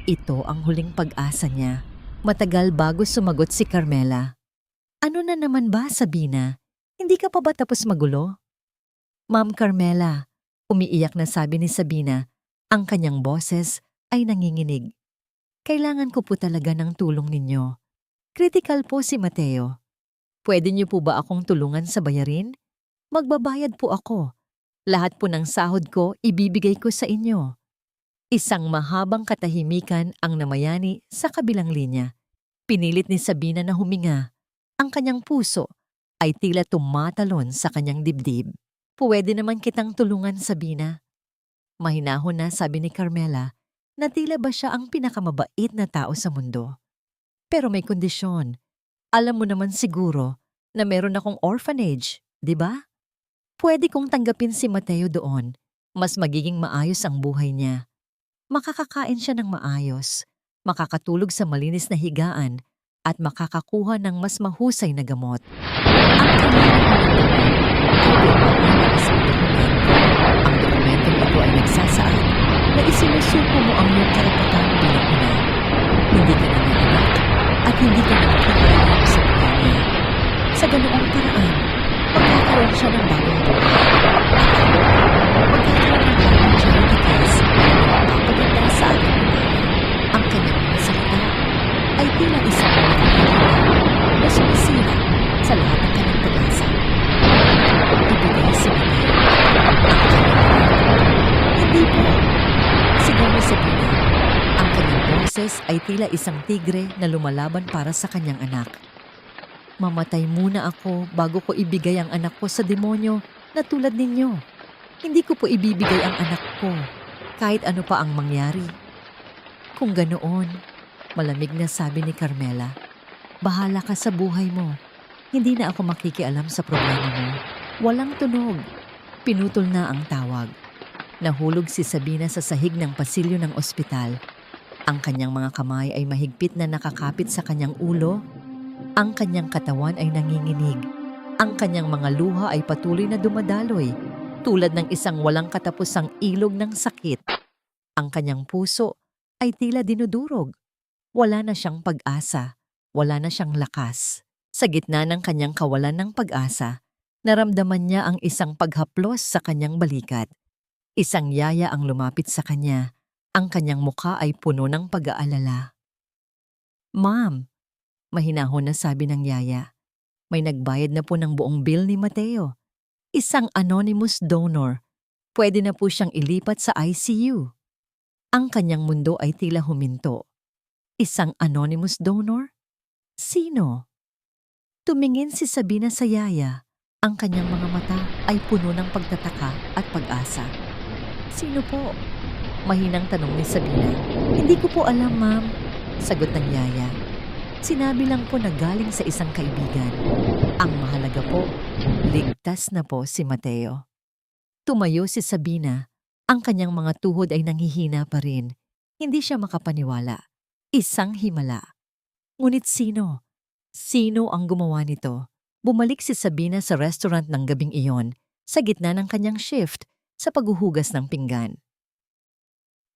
Ito ang huling pag-asa niya. Matagal bago sumagot si Carmela. Ano na naman ba, Sabina? Hindi ka pa ba tapos magulo? Ma'am Carmela, umiiyak na sabi ni Sabina. Ang kanyang boses ay nanginginig. Kailangan ko po talaga ng tulong ninyo. Critical po si Mateo. Pwede niyo po ba akong tulungan sa bayarin? Magbabayad po ako. Lahat po ng sahod ko ibibigay ko sa inyo. Isang mahabang katahimikan ang namayani sa kabilang linya. Pinilit ni Sabina na huminga. Ang kanyang puso ay tila tumatalon sa kanyang dibdib. Pwede naman kitang tulungan, Sabina. Mahinahon na sabi ni Carmela na tila ba siya ang pinakamabait na tao sa mundo. Pero may kondisyon. Alam mo naman siguro na meron akong orphanage, di ba? Pwede kong tanggapin si Mateo doon. Mas magiging maayos ang buhay niya. Makakakain siya ng maayos, makakatulog sa malinis na higaan, at makakakuha ng mas mahusay na gamot. Ang kailangan mo lang gawin ay gumawa ng isang dokumento. Ang dokumentong ito ay nagsasaad na isinusuko mo ang iyong karapatan bilang ina. Hindi ka na niya anak at hindi ka na makikialam sa buhay niya. Sa ganoong paraan, magkakaroon siya ng bagong buhay. At ako, magkakaroon ng bagong charity case na magpapaganda sa aking buhay. Ang kanyang mga salita ay tila isang nakakaganda na sumisira sa lahat ng kanyang pag-asa. Ibigay si Mateo ang kanyang anak. Hindi po. Sigaw ni Sabina. Ang kanyang boses ay tila isang tigre na lumalaban para sa kanyang anak. Mamatay muna ako bago ko ibigay ang anak ko sa demonyo na tulad ninyo. Hindi ko po ibibigay ang anak ko kahit ano pa ang mangyari. Kung ganoon, malamig na sabi ni Carmela, bahala ka sa buhay mo. Hindi na ako makikialam sa problema mo. Walang tunog. Pinutol na ang tawag. Nahulog si Sabina sa sahig ng pasilyo ng ospital. Ang kanyang mga kamay ay mahigpit na nakakapit sa kanyang ulo. Ang kanyang katawan ay nanginginig. Ang kanyang mga luha ay patuloy na dumadaloy, tulad ng isang walang katapusang ilog ng sakit. Ang kanyang puso ay tila dinudurog. Wala na siyang pag-asa. Wala na siyang lakas. Sa gitna ng kanyang kawalan ng pag-asa, naramdaman niya ang isang paghaplos sa kanyang balikat. Isang yaya ang lumapit sa kanya. Ang kanyang mukha ay puno ng pag-aalala. Ma'am, mahinahon na sabi ng yaya, may nagbayad na po ng buong bill ni Mateo. Isang anonymous donor. Pwede na po siyang ilipat sa ICU. Ang kanyang mundo ay tila huminto. Isang anonymous donor? Sino? Tumingin si Sabina sa yaya. Ang kanyang mga mata ay puno ng pagtataka at pag-asa. Sino po? Mahinang tanong ni Sabina. Hindi ko po alam, ma'am. Sagot ng yaya. Sinabi lang po na galing sa isang kaibigan. Ang mahalaga po, ligtas na po si Mateo. Tumayo si Sabina. Ang kanyang mga tuhod ay nanghihina pa rin. Hindi siya makapaniwala. Isang himala. Ngunit sino? Sino ang gumawa nito? Bumalik si Sabina sa restaurant ng gabing iyon sa gitna ng kanyang shift sa paghuhugas ng pinggan.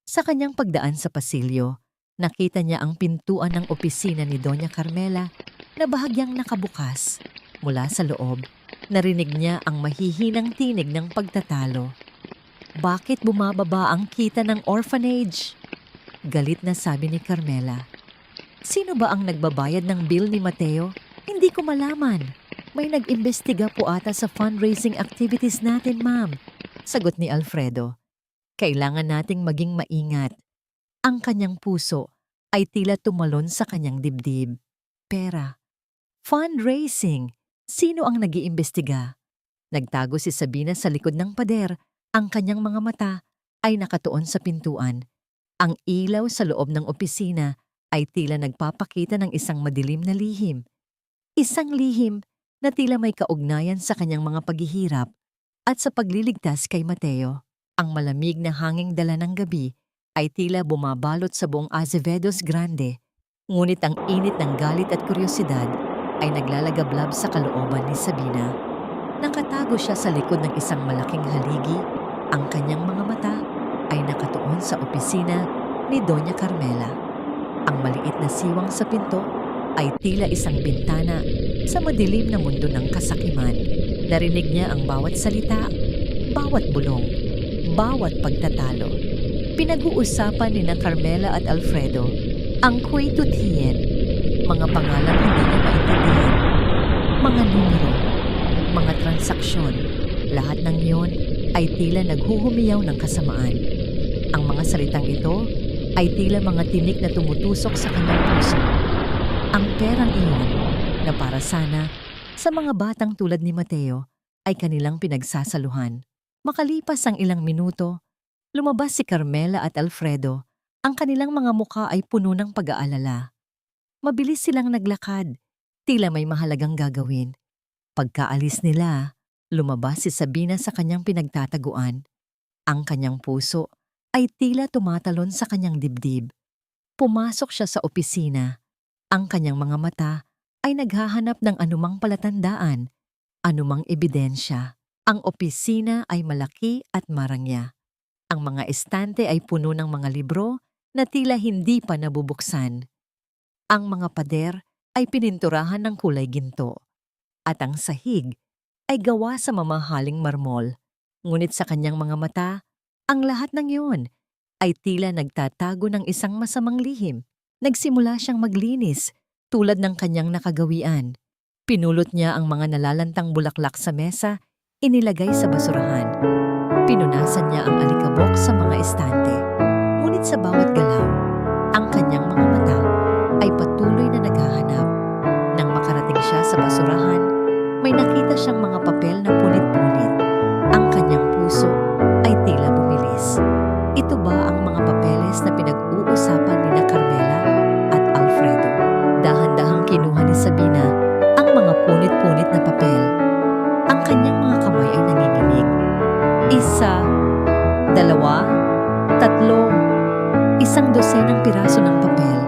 Sa kanyang pagdaan sa pasilyo, nakita niya ang pintuan ng opisina ni Doña Carmela na bahagyang nakabukas. Mula sa loob, narinig niya ang mahihinang tinig ng pagtatalo. Bakit bumababa ang kita ng orphanage? Galit na sabi ni Carmela. Sino ba ang nagbabayad ng bill ni Mateo? Hindi ko malaman. May nag-imbestiga po ata sa fundraising activities natin, ma'am. Sagot ni Alfredo. Kailangan nating maging maingat. Ang kanyang puso ay tila tumalon sa kanyang dibdib. Pera. Fundraising. Sino ang nag-iimbestiga? Nagtago si Sabina sa likod ng pader. Ang kanyang mga mata ay nakatuon sa pintuan. Ang ilaw sa loob ng opisina ay tila nagpapakita ng isang madilim na lihim. Isang lihim na tila may kaugnayan sa kanyang mga paghihirap at sa pagliligtas kay Mateo. Ang malamig na hanging dala ng gabi ay tila bumabalot sa buong Azevedos Grande, ngunit ang init ng galit at kuryosidad ay naglalagablab sa kalooban ni Sabina. Nakatago siya sa likod ng isang malaking haligi. Ang kanyang mga mata ay nakatuon sa opisina ni Doña Carmela. Ang maliit na siwang sa pinto ay tila isang bintana sa madilim na mundo ng kasakiman. Narinig niya ang bawat salita, bawat bulong, bawat pagtatalo. Pinag-uusapan ni na Carmela at Alfredo ang Quaytutien, mga pangalang hindi niya maintindihan, mga numero, mga transaksyon. Lahat ng iyon ay tila naghuhumiyaw ng kasamaan. Ang mga salitang ito ay tila mga tinik na tumutusok sa kanyang puso. Ang perang iyon na para sana sa mga batang tulad ni Mateo ay kanilang pinagsasaluhan. Makalipas ang ilang minuto, lumabas si Carmela at Alfredo. Ang kanilang mga mukha ay puno ng pag-aalala. Mabilis silang naglakad, tila may mahalagang gagawin. Pagkaalis nila, lumabas si Sabina sa kanyang pinagtataguan. Ang kanyang puso ay tila tumatalon sa kanyang dibdib. Pumasok siya sa opisina. Ang kanyang mga mata ay naghahanap ng anumang palatandaan, anumang ebidensya. Ang opisina ay malaki at marangya. Ang mga estante ay puno ng mga libro na tila hindi pa nabubuksan. Ang mga pader ay pininturahan ng kulay ginto. At ang sahig ay gawa sa mamahaling marmol. Ngunit sa kanyang mga mata, ang lahat ng iyon ay tila nagtatago ng isang masamang lihim. Nagsimula siyang maglinis tulad ng kanyang nakagawian. Pinulot niya ang mga nalalantang bulaklak sa mesa, inilagay sa basurahan. Pinunasan niya ang alikabok sa mga estante. Ngunit sa bawat galaw, ang kanyang mga mata ay patuloy na naghahanap. Nang makarating siya sa basurahan, may nakita siyang mga papel na punit-punit. Ang kanyang puso ay tila bumilis. Ito ba ang mga papeles na pinag-uusapan ni Carmela at Alfredo? Dahan-dahang kinuha ni Sabina ang mga punit-punit na papel. Ang kanyang mga kamay ay nanginginig. 1, 2, 3, 1 dosenang piraso ng papel.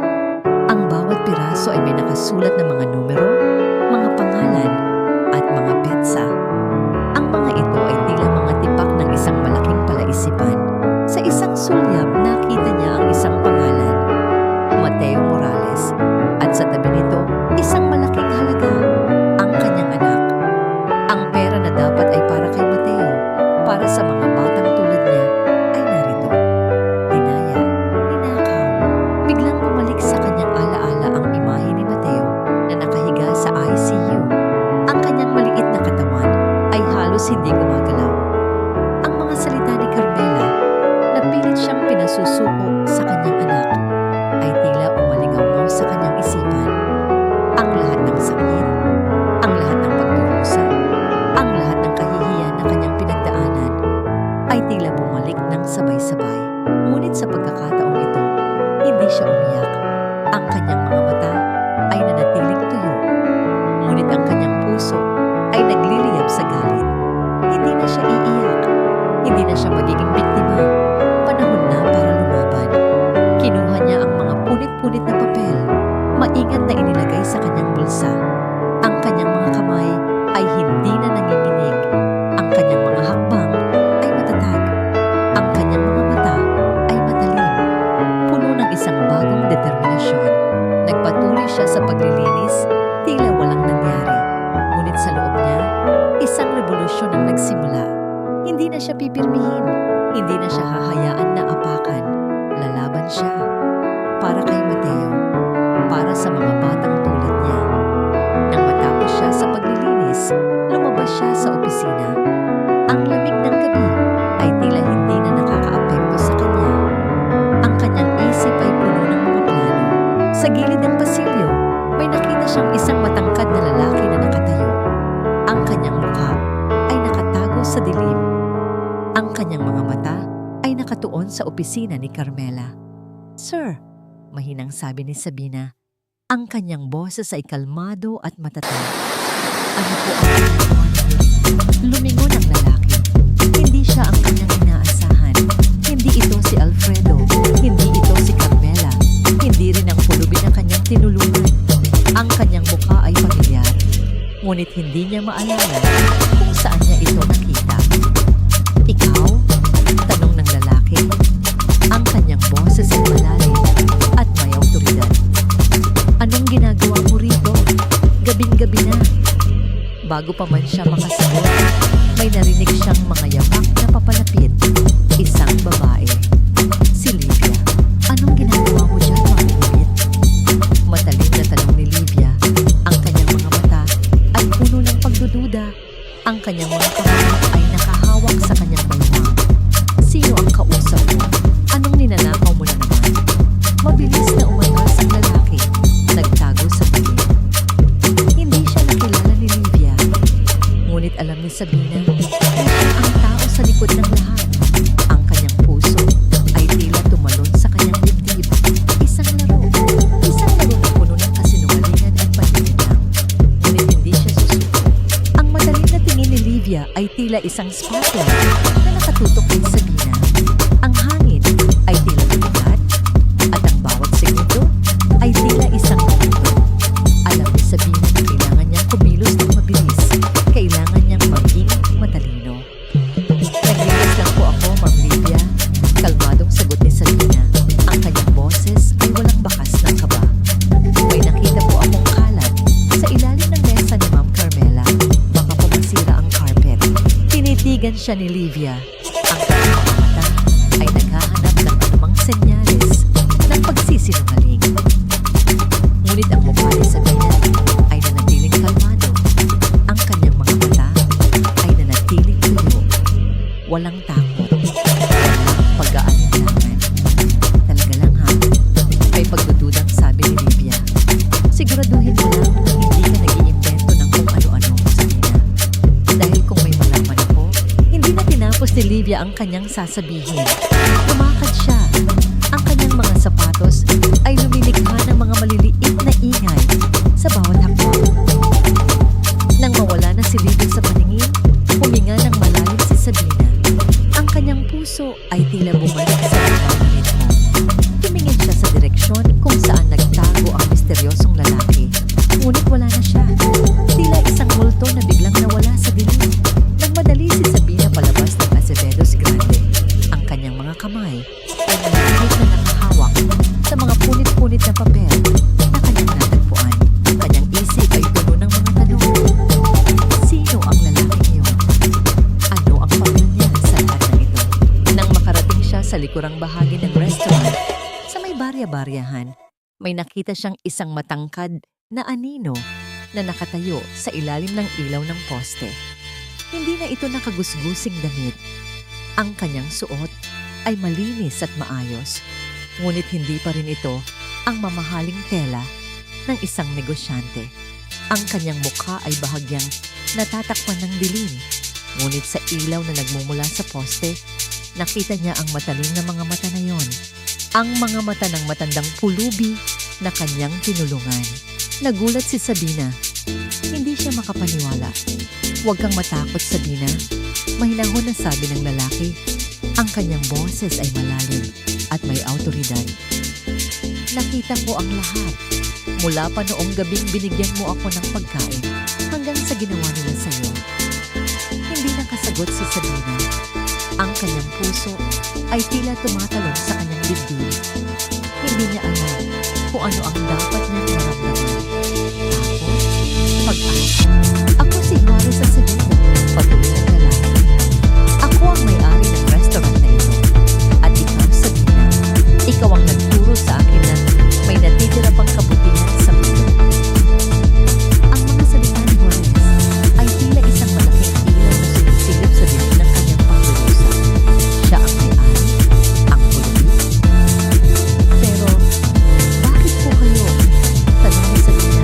Ang bawat piraso ay may nakasulat na mga numero, mga pangalan, at mga petsa. Ang mga ito ay tila mga tipak ng isang malaking palaisipan. Sa isang sulyap, nakita niya ang isang pangalan, Mateo Morales, at sa tabi nito, isang malaking halaga, ang kanyang anak. Ang pera na dapat ay para kay Mateo, para sa mga batang tulad niya, ay narito. Dinaya, ninakaw. Biglang bumalik sa kanyang alaala ang imahe ni Mateo na nakahiga sa ICU. Ang kanyang maliit na katawan ay halos hindi gumagalaw. Ang mga salita ni Carmela na pilit siyang pinasusuko sa kanyang anak ay tila umalingaw sa kanyang isipan. Ang lahat ng sakit, ang lahat ng pagdurusa, ang lahat ng kahihiyan na kanyang pinagdaanan ay tila bumalik ng sabay-sabay. Ngunit sa pagkakataong ito, hindi siya umiyak. Ang kanyang mga mata ay nanatiling tuyo. Ngunit ang kanyang puso ay nagliliyab sa galit. Hindi na siya iiyak. Hindi na siya magiging biktima. Panahon na para lumaban. Kinuha niya ang mga punit-punit na papel. Maingat na inilagay sa kanyang bulsa. Ang kanyang mga kamay ay hindi na nanginginig. Ang kanyang mga hakbang ay matatag. Ang kanyang mga mata ay matalim. Puno ng isang bagong determinasyon. Nagpatuloy siya sa paglilinis, tila walang nangyari. Ngunit sa loob niya, isang revolusyon ang nagsimula. Hindi na siya pipirmihin. Hindi na siya hahayaan na apakan. Lalaban siya. Para kay Mateo. Para sa mga batang tulad niya. Nang matapos siya sa paglilinis, lumabas siya sa opisina. Ang lamig ng gabi ay tila hindi na nakakaapekto sa kanya. Ang kanyang isip ay puno ng mga plano. Sa gilid ng pasilyo, may nakita siyang isang matangkad na lalaki na nakatayo. Ang kanyang mukha ay nakatago sa dilim. Ang kanyang mga mata ay nakatuon sa opisina ni Carmela. "Sir," mahinang sabi ni Sabina. Ang kanyang boses ay kalmado at matatag. "Ano po ang ginagawa niyo?" Lumingon ang lalaki. Hindi siya ang kanyang inaasahan. Hindi ito si Alfredo. Hindi ito si Carmela. Hindi rin ang pulubi na kanyang tinulungan. Ang kanyang mukha ay pamilyar. Ngunit hindi niya maalala kung saan niya ito nakita. "Ikaw?" tanong ng lalaki. Ang kanyang boses ay malalim at may awtoridad. "Anong ginagawa mo rito? Gabing-gabi na." Bago pa man siya makasagot, may narinig siyang mga yapak na papalapit. Isang babae. Si Livia. "Anong ginagawa mo dyan, Mangkubit?" Matalim na tanong ni Livia. Ang kanyang mga mata ay puno ng pagdududa. Ang kanyang mga kamay ay nakahawak sa kanyang baywang. Sino ang kausap mo? Anong ninanakaw mo na naman? Mabilis na umatras ang lalaki. Nagtago sa balik. Hindi siya nakilala ni Livia. Ngunit alam ni Sabina na siya ang tao sa likod ng lahat. Ang kanyang puso ay tila tumalon sa kanyang dibdib. Isang laro na puno ng kasinungalingan at paninirang. Ngunit hindi siya susuko. Ang madaling na tingin ni Livia ay tila isang spotlight na nakatutok kay Sabina. Ang hangin ay tila bigat at ang bawat segundo ay tila isang minuto. Alam ni Sabina na kailangan niyang kumilos ng mabilis. Kailangan niyang maging matalino. Nagligas lang po ako, Ma'am Livia. Kalmadong sagot ni Sabina. Ang kanyang boses ay walang bakas ng kaba. May nakita po akong kalat sa ilalim ng mesa ni Ma'am Carmela. Baka po masira ang carpet. Tinitigan siya ni Livia. Ang kanyang mga mata ay naghahanap ng anumang senyales ng pagsisinungaling. Ngunit ang mukha ni Sabina ay nanatiling kalmado. Ang kanyang mga mata ay nanatiling tuyo. Walang takot. Walang pag-aalinlangan. Talaga lang ha. May pagdududang sabi ni Livia. Siguraduhin mo lang na hindi ka nag-iimbento ng kung ano-ano, Sabina. Dahil kung may malaman ako, hindi na tinapos ni Livia ang kanyang sasabihin. Tumakad siya. Ang kanyang mga sapatos ay lumilikha ng mga maliliit na ingay sa bawat hakbang. Nang mawala na si Livia sa paningin, huminga ng malalim si Sabina. Ang kanyang puso ay tila bumalik sa bawat ritmo. Tumingin siya sa direksyon kung saan nagtago ang misteryosong lalaki. Ngunit wala na siya. Tila isang multo na biglang nawala sa dilim. Nagmadali si Sabina palabas ng Acevedo's Grande. Ang kanyang mga kamay ay malapit na nakahawak sa mga punit-punit na papel na kanyang natagpuan. Ang kanyang isip ay puno ng mga tanong. Sino ang lalaking iyon? Ano ang papel niya sa lahat ng ito? Nang makarating siya sa likurang bahagi ng restaurant, sa may barya-baryahan, may nakita siyang isang matangkad na anino na nakatayo sa ilalim ng ilaw ng poste. Hindi na ito nakagusgusing damit. Ang kanyang suot ay malinis at maayos, ngunit hindi pa rin ito ang mamahaling tela ng isang negosyante. Ang kanyang mukha ay bahagyang natatakpan ng dilim, ngunit sa ilaw na nagmumula sa poste, nakita niya ang matalim na mga mata na yon. Ang mga mata ng matandang pulubi na kanyang tinulungan. Nagulat si Sabina. Hindi siya makapaniwala. "Huwag kang matakot, Sabina," mahinahon na sabi ng lalaki. Ang kanyang boses ay malalim at may awtoridad. "Nakita ko ang lahat. Mula pa noong gabing binigyan mo ako ng pagkain hanggang sa ginawa nila sa'yo." Hindi nakasagot si Sabina. Ang kanyang puso ay tila tumatalon sa kanyang dibdib. Hindi niya alam kung ano ang dapat niyang maramdaman. Takot, pag-asa. "Ako si Juarez Acevedo," patuloy ng lalaki. "Ako ang may-ari ng restaurant na ito. At ikaw, Sabina, ikaw ang nagturo sa akin na may natitira pang kabutihan sa mundo." Ang mga salita ni Juarez ay tila isang malaking ilaw na sumisilip sa dilim ng kanyang pangdurusa. Siya ang may-ari, ang pulubi. "Pero, bakit po kayo?" tanong ni Sabina.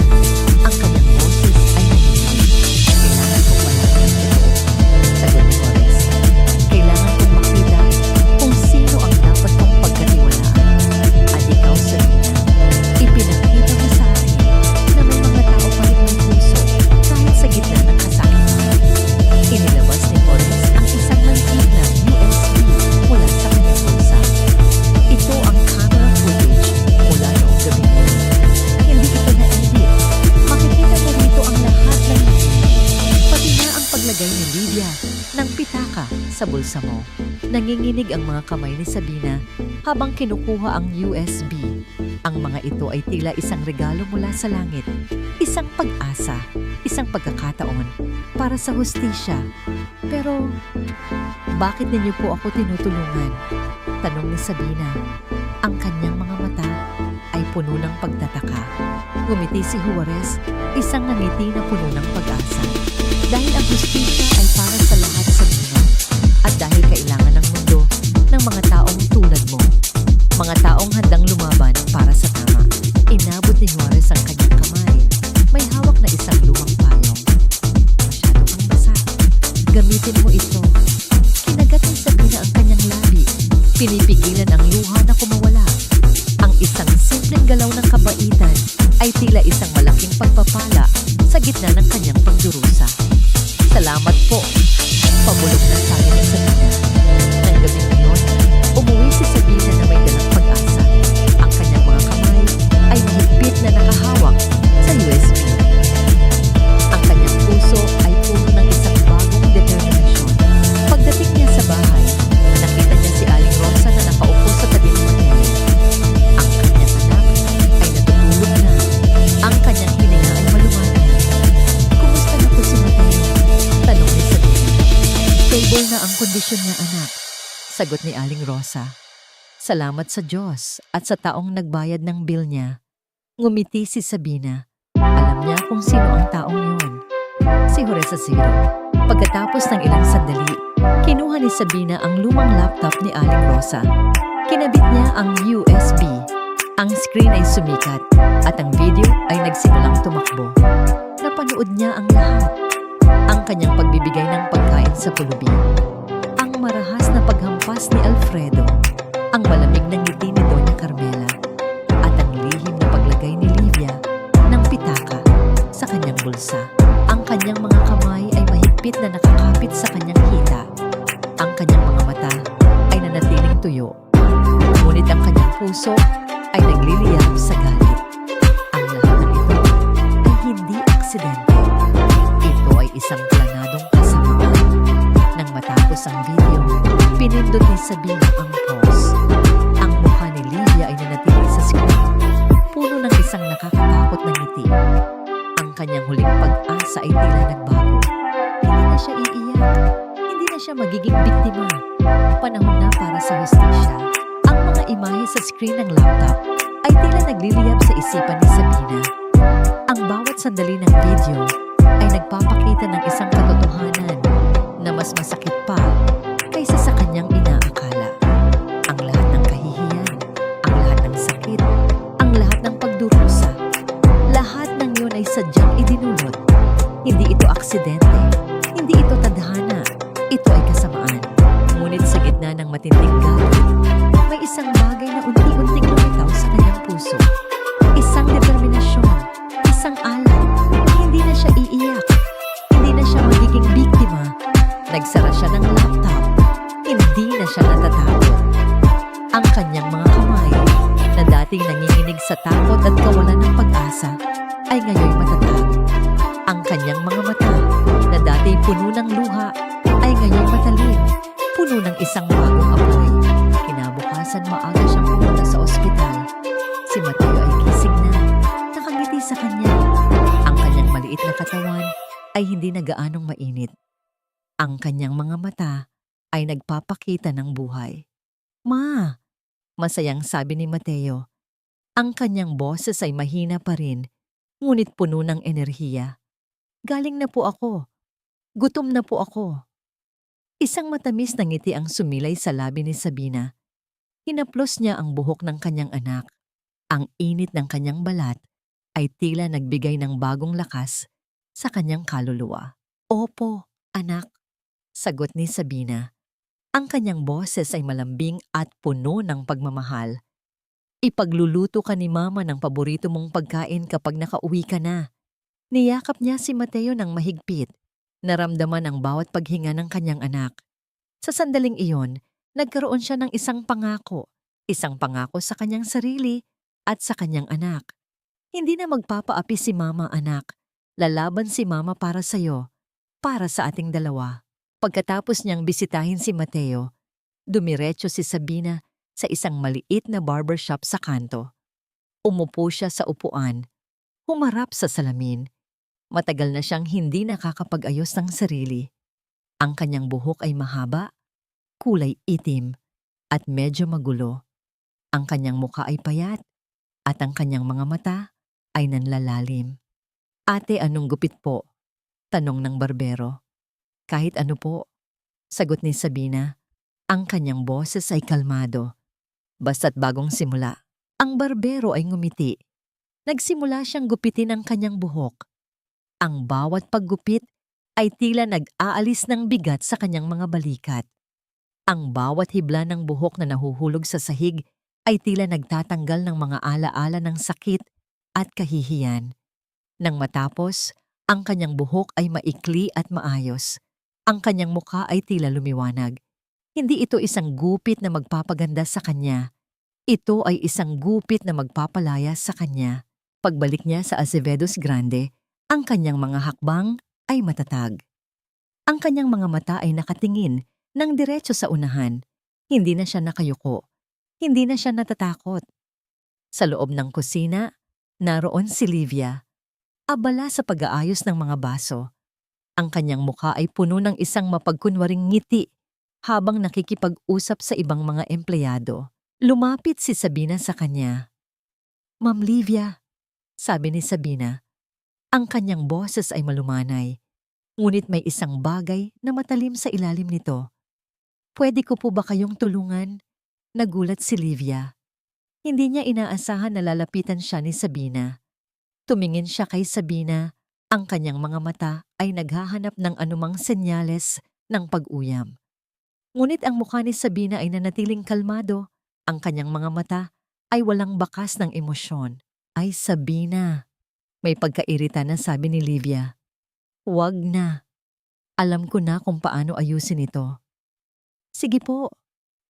Ang kanyang boses ay nanginginig. "Kailangan kong malaman ang totoo," sagot ni Juarez. "Kailangan kong makita kung sino ang dapat kong pagkatiwalaan. At ikaw, Sabina, ipinakita mo sa akin na may mga tao pa rin may puso kahit sa gitna ng kasakiman." Inilabas ni Juarez ang isang maliit na USB mula sa kanyang bulsa. Ito ang camera footage mula noong gabi niya. Hindi ito na-edit. Makikita mo rito ang lahat ng nangyari. Pati na ang paglagay ni Livia ng pitaka sa bulsa mo. Nanginginig ang mga kamay ni Sabina habang kinukuha ang USB. Ang mga ito ay tila isang regalo mula sa langit. Isang pag-asa, isang pagkakataon para sa hustisya. "Pero, bakit ninyo po ako tinutulungan?" tanong ni Sabina. Ang kanyang mga mata ay puno ng pagtataka. Ngumiti si Juarez, isang ngiti na puno ng pag-asa. Dahil ang hustisya Salamat po. Pabulong na sabi ni Sabina. Nang gabing iyon, umuwi si Sabina na may dalang pag-asa. Ang kanyang mga kamay ay mahigpit na nakahawak sa USB. Ang kanyang puso ay puno ng isang bagong determinasyon. Pagdating niya sa bahay, nakita niya si Aling Rosa na nakaupo sa tabi ni Mateo. Ang kanyang anak ay natutulog na. Ang kanyang hininga ay malumanay. Kumusta na po si Mateo? Tanong ni Sabina. Stable na ang kondisyon niya, anak. Sagot ni Aling Rosa. Salamat sa Diyos at sa taong nagbayad ng bill niya. Ngumiti si Sabina. Alam niya kung sino ang taong yun. Si Jose Ciro. Pagkatapos ng ilang sandali, kinuha ni Sabina ang lumang laptop ni Aling Rosa. Kinabit niya ang USB. Ang screen ay sumikat at ang video ay nagsimulang tumakbo. Napanood niya ang lahat. Ang kanyang pagbibigay ng pagkain sa pulubi. Ang marahas na paghampas ni Alfredo. Ang malamig na ngiti ni Doña Carmela. At ang lihim na paglagay ni Livia ng pitaka sa kanyang bulsa. Ang kanyang mga kamay ay mahigpit na nakakapit sa kanyang hita. Ang kanyang mga mata ay nanatiling tuyo. Ngunit ang kanyang puso ay nagliliyab sa galit. Ang lahat ng ito ay hindi aksidente. Ito ay isang planadong kasamaan. Nang matapos ang video, pinindot ni Sabina ang pause. Ang mukha ni Livia ay nanatili sa screen. Puno ng isang nakakatakot na ngiti. Ang kanyang huling pag-asa ay tila nagbago. Hindi na siya iiyak. Hindi na siya magiging biktima. Panahon na para sa hustisya. Ang mga imahe sa screen ng laptop ay tila nagliliyab sa isipan ni Sabina. Ang bawat sandali ng video ay nagpapakita ng isang katotohanan na mas masakit pa kaysa sa kanyang inaakala. Ang lahat ng kahihiyan, ang lahat ng sakit, ang lahat ng pagdurusa, lahat ng yun ay sadyang idinulot. Hindi ito aksidente, hindi ito tadhana, ito ay kasamaan. Ngunit sa gitna ng matinding galit, may isang bagay na unti-unting lumitaw sa kanyang puso. Isang determinasyon, isang alay. Hindi na siya iiyak, hindi na siya magiging biktima. Nagsara siya ng laptop, hindi na siya natatakot. Ang kanyang mga kamay, na dating nanginginig sa takot at kawalan ng pag-asa, ay ngayon matatag. Ang kanyang mga mata, na dati puno ng luha, ay ngayon matalim, puno ng isang bagong apoy. Kinabukasan maaga siyang pumunta sa ospital. Si Mateo ay gising na, nakangiti sa kanya. Ang kanyang maliit na katawan ay hindi na gaanong mainit. Ang kanyang mga mata ay nagpapakita ng buhay. Ma! Masayang sabi ni Mateo. Ang kanyang boses ay mahina pa rin, ngunit puno ng enerhiya. Galing na po ako. Gutom na po ako. Isang matamis na ngiti ang sumilay sa labi ni Sabina. Hinaplos niya ang buhok ng kanyang anak. Ang init ng kanyang balat ay tila nagbigay ng bagong lakas sa kanyang kaluluwa. Opo, anak, sagot ni Sabina. Ang kanyang boses ay malambing at puno ng pagmamahal. Ipagluluto ka ni Mama ng paborito mong pagkain kapag nakauwi ka na. Niyakap niya si Mateo ng mahigpit. Naramdaman ang bawat paghinga ng kanyang anak. Sa sandaling iyon, nagkaroon siya ng isang pangako sa kanyang sarili at sa kanyang anak. Hindi na magpapaapi si Mama, anak. Lalaban si Mama para sa'yo, para sa ating dalawa. Pagkatapos niyang bisitahin si Mateo, dumiretso si Sabina sa isang maliit na barbershop sa kanto. Umupo siya sa upuan, humarap sa salamin. Matagal na siyang hindi nakakapag-ayos ng sarili. Ang kanyang buhok ay mahaba, kulay itim, at medyo magulo. Ang kanyang muka ay payat, at ang kanyang mga mata ay nanlalalim. Ate, anong gupit po? Tanong ng barbero. Kahit ano po, sagot ni Sabina. Ang kanyang boses ay kalmado. Basta't bagong simula. Ang barbero ay ngumiti. Nagsimula siyang gupitin ang kanyang buhok. Ang bawat paggupit ay tila nag-aalis ng bigat sa kanyang mga balikat. Ang bawat hibla ng buhok na nahuhulog sa sahig ay tila nagtatanggal ng mga alaala ng sakit at kahihiyan. Nang matapos, Ang kanyang buhok ay maikli at maayos. Ang kanyang mukha ay tila lumiwanag. Hindi ito isang gupit na magpapaganda sa kanya. Ito ay isang gupit na magpapalaya sa kanya. Pagbalik niya sa Azevedos Grande, ang kanyang mga hakbang ay matatag. Ang kanyang mga mata ay nakatingin ng diretso sa unahan. Hindi na siya nakayuko. Hindi na siya natatakot. Sa loob ng kusina, naroon si Livia, abala sa pag-aayos ng mga baso. Ang kanyang mukha ay puno ng isang mapagkunwaring ngiti habang nakikipag-usap sa ibang mga empleyado. Lumapit si Sabina sa kanya. "Ma'am Livia," sabi ni Sabina. Ang kanyang boses ay malumanay, ngunit may isang bagay na matalim sa ilalim nito. "Pwede ko po ba kayong tulungan?" Nagulat si Livia. Hindi niya inaasahan na lalapitan siya ni Sabina. Tumingin siya kay Sabina, ang kanyang mga mata ay naghahanap ng anumang senyales ng pag-uyam. Ngunit ang mukha ni Sabina ay nanatiling kalmado, ang kanyang mga mata ay walang bakas ng emosyon. "Ay Sabina," may pagkairita na sabi ni Livia. "Wag na. Alam ko na kung paano ayusin ito." "Sige po,"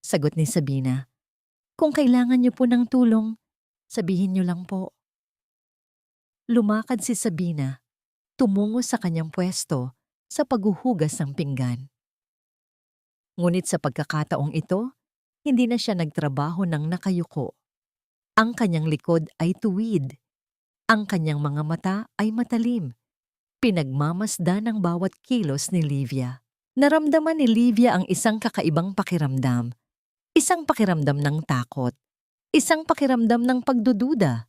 sagot ni Sabina. "Kung kailangan niyo po ng tulong, sabihin niyo lang po." Lumakad si Sabina, tumungo sa kanyang pwesto sa paghuhugas ng pinggan. Ngunit sa pagkakataong ito, hindi na siya nagtrabaho ng nakayuko. Ang kanyang likod ay tuwid. Ang kanyang mga mata ay matalim. Pinagmamasdan ng bawat kilos ni Livia. Naramdaman ni Livia ang isang kakaibang pakiramdam. Isang pakiramdam ng takot. Isang pakiramdam ng pagdududa.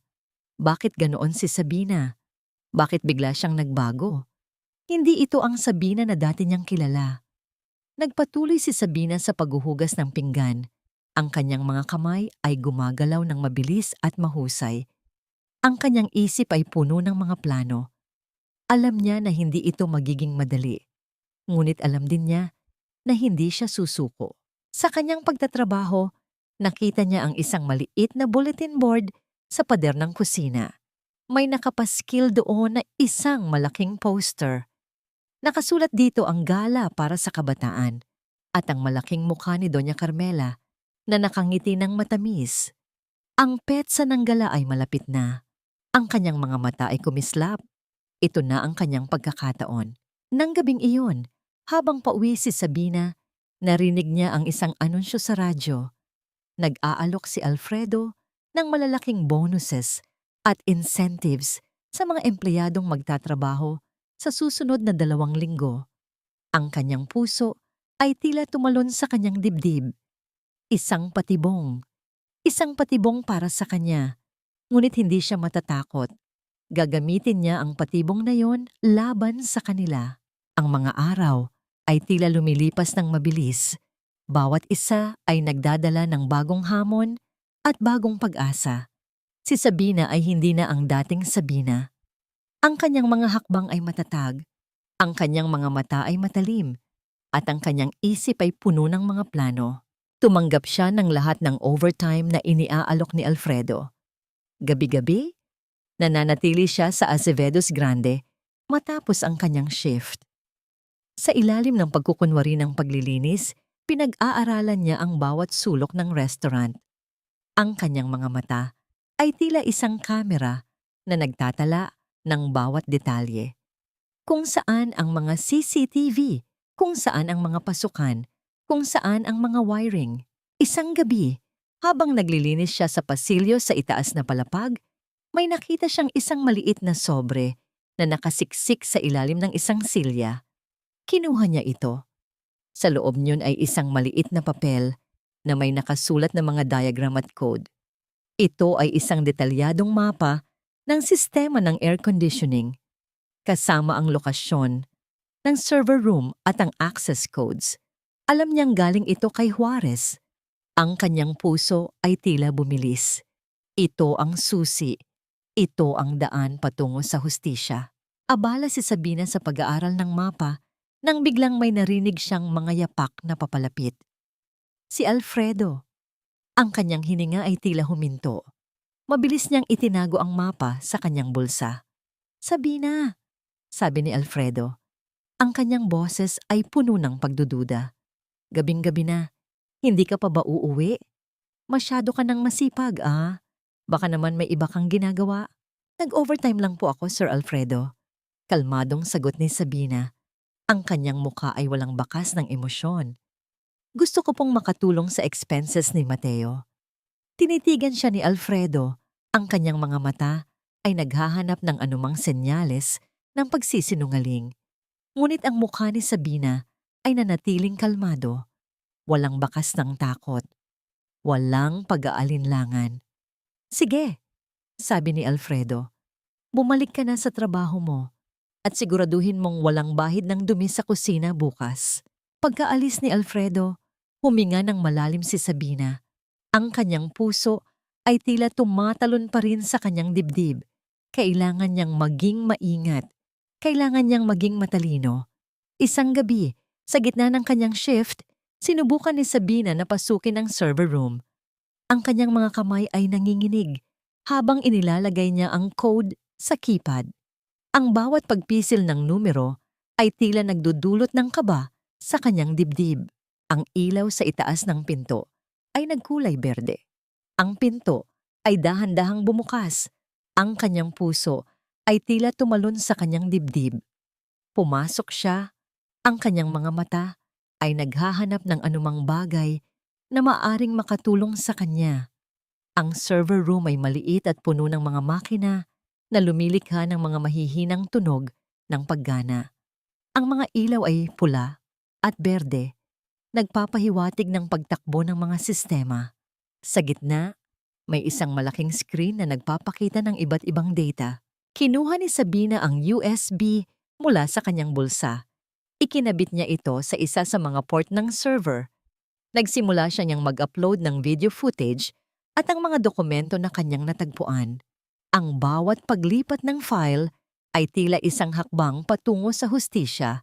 Bakit ganoon si Sabina? Bakit bigla siyang nagbago? Hindi ito ang Sabina na dati niyang kilala. Nagpatuloy si Sabina sa paghuhugas ng pinggan. Ang kanyang mga kamay ay gumagalaw ng mabilis at mahusay. Ang kanyang isip ay puno ng mga plano. Alam niya na hindi ito magiging madali. Ngunit alam din niya na hindi siya susuko. Sa kanyang pagtatrabaho, nakita niya ang isang maliit na bulletin board sa pader ng kusina. May nakapaskil doon na isang malaking poster. Nakasulat dito ang gala para sa kabataan at ang malaking mukha ni Doña Carmela na nakangiti ng matamis. Ang petsa ng gala ay malapit na. Ang kanyang mga mata ay kumislap. Ito na ang kanyang pagkakataon. Nang gabing iyon, habang pauwi si Sabina, narinig niya ang isang anunsyo sa radyo. Nag-aalok si Alfredo ng malalaking bonuses at incentives sa mga empleyadong magtatrabaho sa susunod na 2 linggo. Ang kanyang puso ay tila tumalon sa kanyang dibdib. Isang patibong. Isang patibong para sa kanya. Ngunit hindi siya matatakot. Gagamitin niya ang patibong na yon laban sa kanila. Ang mga araw ay tila lumilipas ng mabilis. Bawat isa ay nagdadala ng bagong hamon at bagong pag-asa. Si Sabina ay hindi na ang dating Sabina. Ang kanyang mga hakbang ay matatag. Ang kanyang mga mata ay matalim. At ang kanyang isip ay puno ng mga plano. Tumanggap siya ng lahat ng overtime na iniaalok ni Alfredo. Gabi-gabi, nananatili siya sa Azevedos Grande matapos ang kanyang shift. Sa ilalim ng pagkukunwari ng paglilinis, pinag-aaralan niya ang bawat sulok ng restaurant. Ang kanyang mga mata ay tila isang kamera na nagtatala ng bawat detalye. Kung saan ang mga CCTV, kung saan ang mga pasukan, kung saan ang mga wiring. Isang gabi, habang naglilinis siya sa pasilyo sa itaas na palapag, may nakita siyang isang maliit na sobre na nakasiksik sa ilalim ng isang silya. Kinuha niya ito. Sa loob niyon ay isang maliit na papel na may nakasulat na mga diagram at code. Ito ay isang detalyadong mapa ng sistema ng air conditioning, kasama ang lokasyon ng server room at ang access codes. Alam niyang galing ito kay Juarez. Ang kanyang puso ay tila bumilis. Ito ang susi. Ito ang daan patungo sa hustisya. Abala si Sabina sa pag-aaral ng mapa nang biglang may narinig siyang mga yapak na papalapit. Si Alfredo. Ang kanyang hininga ay tila huminto. Mabilis niyang itinago ang mapa sa kanyang bulsa. "Sabina, sabi ni Alfredo. Ang kanyang boses ay puno ng pagdududa. Gabing-gabi na, hindi ka pa ba uuwi? Masyado ka nang masipag, ah. Baka naman may iba kang ginagawa. Nag-overtime lang po ako, Sir Alfredo. Kalmadong sagot ni Sabina. Ang kanyang mukha ay walang bakas ng emosyon. Gusto ko pong makatulong sa expenses ni Mateo. Tinitigan siya ni Alfredo. Ang kanyang mga mata ay naghahanap ng anumang senyales ng pagsisinungaling. Ngunit ang mukha ni Sabina ay nanatiling kalmado. Walang bakas ng takot. Walang pag-aalinlangan. Sige, sabi ni Alfredo. Bumalik ka na sa trabaho mo at siguraduhin mong walang bahid ng dumi sa kusina bukas. Pagkaalis ni Alfredo, huminga ng malalim si Sabina. Ang kanyang puso ay tila tumatalon pa rin sa kanyang dibdib. Kailangan niyang maging maingat. Kailangan niyang maging matalino. Isang gabi, sa gitna ng kanyang shift, sinubukan ni Sabina na pasukin ang server room. Ang kanyang mga kamay ay nanginginig habang inilalagay niya ang code sa keypad. Ang bawat pagpisil ng numero ay tila nagdudulot ng kaba sa kanyang dibdib. Ang ilaw sa itaas ng pinto ay nagkulay berde. Ang pinto ay dahan-dahang bumukas. Ang kanyang puso ay tila tumalon sa kanyang dibdib. Pumasok siya. Ang kanyang mga mata ay naghahanap ng anumang bagay na maaring makatulong sa kanya. Ang server room ay maliit at puno ng mga makina na lumilikha ng mga mahihinang tunog ng paggana. Ang mga ilaw ay pula at berde, nagpapahiwatig ng pagtakbo ng mga sistema. Sa gitna, may isang malaking screen na nagpapakita ng iba't ibang data. Kinuha ni Sabina ang USB mula sa kanyang bulsa. Ikinabit niya ito sa isa sa mga port ng server. Nagsimula siya niyang mag-upload ng video footage at ang mga dokumento na kanyang natagpuan. Ang bawat paglipat ng file ay tila isang hakbang patungo sa hustisya.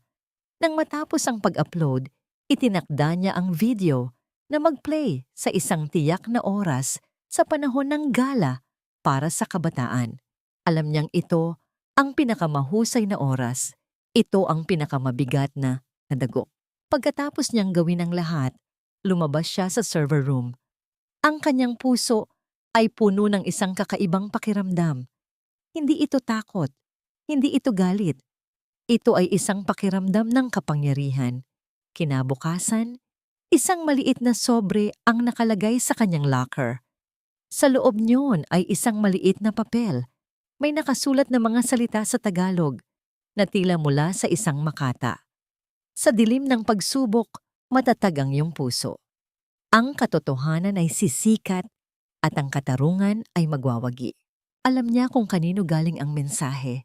Nang matapos ang pag-upload, itinakda niya ang video na mag-play sa isang tiyak na oras sa panahon ng gala para sa kabataan. Alam niyang ito ang pinakamahusay na oras. Ito ang pinakamabigat na nadagok. Pagkatapos niyang gawin ang lahat, lumabas siya sa server room. Ang kanyang puso ay puno ng isang kakaibang pakiramdam. Hindi ito takot. Hindi ito galit. Ito ay isang pakiramdam ng kapangyarihan. Kinabukasan, isang maliit na sobre ang nakalagay sa kanyang locker. Sa loob niyon ay isang maliit na papel. May nakasulat na mga salita sa Tagalog na tila mula sa isang makata. Sa dilim ng pagsubok, matatag ang iyong puso. Ang katotohanan ay sisikat at ang katarungan ay magwawagi. Alam niya kung kanino galing ang mensahe.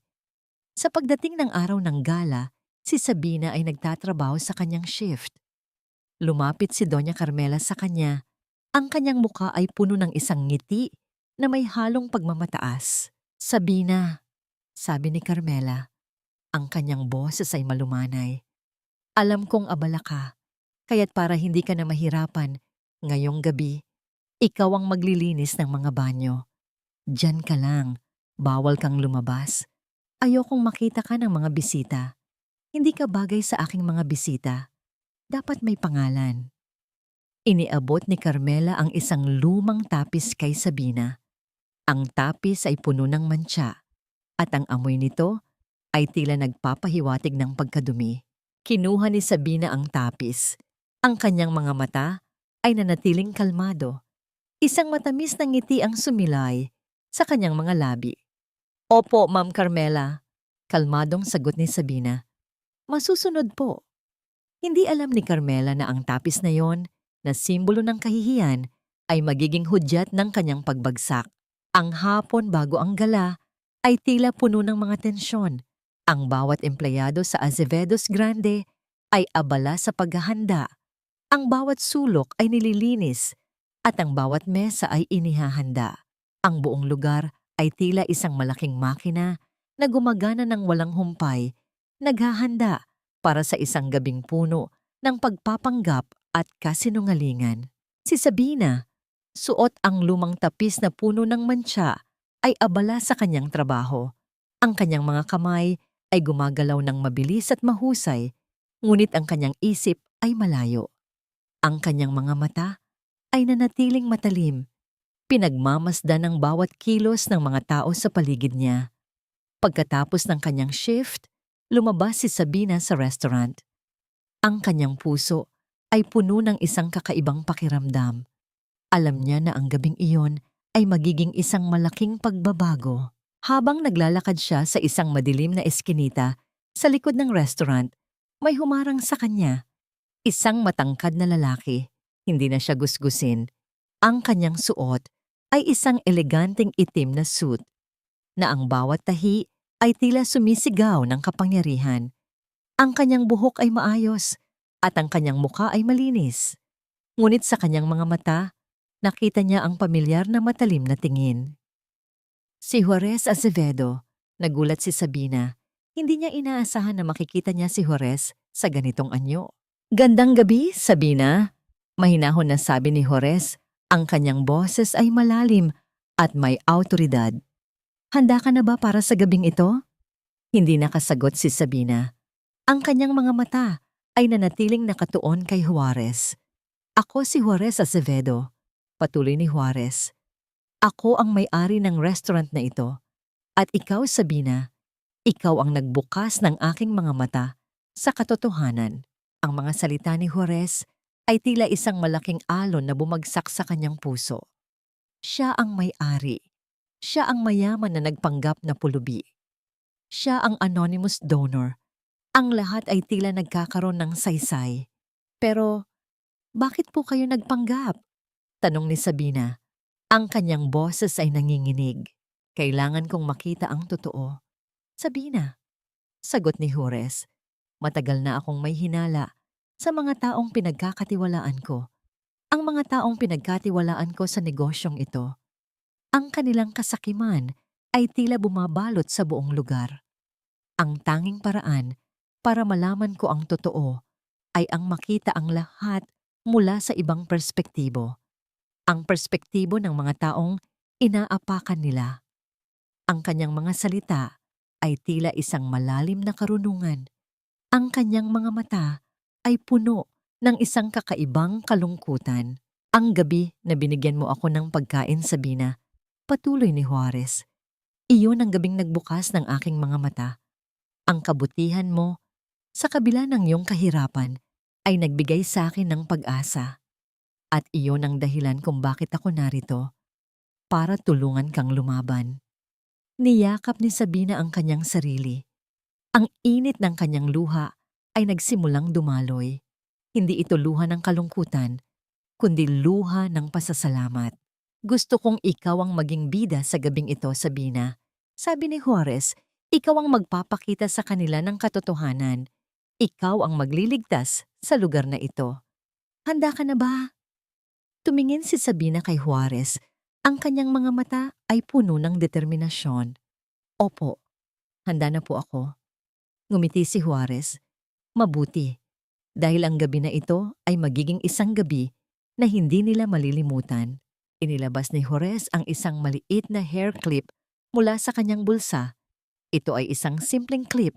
Sa pagdating ng araw ng gala, si Sabina ay nagtatrabaho sa kanyang shift. Lumapit si Doña Carmela sa kanya. Ang kanyang mukha ay puno ng isang ngiti na may halong pagmamataas. Sabina, sabi ni Carmela. Ang kanyang boses ay malumanay. Alam kong abala ka, kaya't para hindi ka na mahirapan, ngayong gabi, ikaw ang maglilinis ng mga banyo. Diyan ka lang, bawal kang lumabas. Ayokong makita ka ng mga bisita. Hindi ka bagay sa aking mga bisita. Dapat may pangalan. Iniabot ni Carmela ang isang lumang tapis kay Sabina. Ang tapis ay puno ng mantsa at ang amoy nito ay tila nagpapahiwatig ng pagkadumi. Kinuha ni Sabina ang tapis. Ang kanyang mga mata ay nanatiling kalmado. Isang matamis na ngiti ang sumilay sa kanyang mga labi. Opo, Ma'am Carmela, kalmadong sagot ni Sabina. Masusunod po. Hindi alam ni Carmela na ang tapis na yon, na simbolo ng kahihiyan, ay magiging hudyat ng kanyang pagbagsak. Ang hapon bago ang gala ay tila puno ng mga tensyon. Ang bawat empleyado sa Azevedo's Grande ay abala sa paghahanda. Ang bawat sulok ay nililinis at ang bawat mesa ay inihahanda. Ang buong lugar ay tila isang malaking makina na gumagana ng walang humpay, naghahanda para sa isang gabing puno ng pagpapanggap at kasinungalingan. Si Sabina, suot ang lumang tapis na puno ng mantsa, ay abala sa kanyang trabaho. Ang kanyang mga kamay ay gumagalaw ng mabilis at mahusay, ngunit ang kanyang isip ay malayo. Ang kanyang mga mata ay nanatiling matalim, pinagmamasdan ng bawat kilos ng mga tao sa paligid niya. Pagkatapos ng kanyang shift, lumabas si Sabina sa restaurant. Ang kanyang puso ay puno ng isang kakaibang pakiramdam. Alam niya na ang gabing iyon ay magiging isang malaking pagbabago. Habang naglalakad siya sa isang madilim na eskinita sa likod ng restaurant, may humarang sa kanya. Isang matangkad na lalaki. Hindi na siya gusgusin. Ang kanyang suot ay isang eleganteng itim na suit na ang bawat tahi ay tila sumisigaw ng kapangyarihan. Ang kanyang buhok ay maayos at ang kanyang mukha ay malinis. Ngunit sa kanyang mga mata, nakita niya ang pamilyar na matalim na tingin. Si Juarez Azevedo, nagulat si Sabina. Hindi niya inaasahan na makikita niya si Juarez sa ganitong anyo. Gandang gabi, Sabina. Mahinahon na sabi ni Juarez, ang kanyang boses ay malalim at may awtoridad. Handa ka na ba para sa gabing ito? Hindi nakasagot si Sabina. Ang kanyang mga mata ay nanatiling nakatuon kay Juarez. Ako si Juarez Azevedo, patuloy ni Juarez. Ako ang may-ari ng restaurant na ito. At ikaw, Sabina, ikaw ang nagbukas ng aking mga mata sa katotohanan. Ang mga salita ni Juarez ay tila isang malaking alon na bumagsak sa kanyang puso. Siya ang may-ari. Siya ang mayaman na nagpanggap na pulubi. Siya ang anonymous donor. Ang lahat ay tila nagkakaroon ng saysay. Pero, bakit po kayo nagpanggap? Tanong ni Sabina. Ang kanyang boses ay nanginginig. Kailangan kong makita ang totoo. Sabina, sagot ni Juarez. Matagal na akong may hinala sa mga taong pinagkakatiwalaan ko. Ang mga taong pinagkatiwalaan ko sa negosyong ito. Ang kanilang kasakiman ay tila bumabalot sa buong lugar. Ang tanging paraan para malaman ko ang totoo ay ang makita ang lahat mula sa ibang perspektibo. Ang perspektibo ng mga taong inaapakan nila. Ang kanyang mga salita ay tila isang malalim na karunungan. Ang kanyang mga mata ay puno ng isang kakaibang kalungkutan. Ang gabi na binigyan mo ako ng pagkain, Sabina, patuloy ni Juarez. Iyon ang gabing nagbukas ng aking mga mata. Ang kabutihan mo, sa kabila ng iyong kahirapan, ay nagbigay sa akin ng pag-asa. At iyon ang dahilan kung bakit ako narito, para tulungan kang lumaban. Niyakap ni Sabina ang kanyang sarili. Ang init ng kanyang luha ay nagsimulang dumaloy. Hindi ito luha ng kalungkutan, kundi luha ng pasasalamat. Gusto kong ikaw ang maging bida sa gabing ito, Sabina. Sabi ni Juarez, ikaw ang magpapakita sa kanila ng katotohanan. Ikaw ang magliligtas sa lugar na ito. Handa ka na ba? Tumingin si Sabina kay Juarez. Ang kanyang mga mata ay puno ng determinasyon. Opo, handa na po ako. Ngumiti si Juarez. Mabuti, dahil ang gabi na ito ay magiging isang gabi na hindi nila malilimutan. Inilabas ni Juarez ang isang maliit na hair clip mula sa kanyang bulsa. Ito ay isang simpleng clip.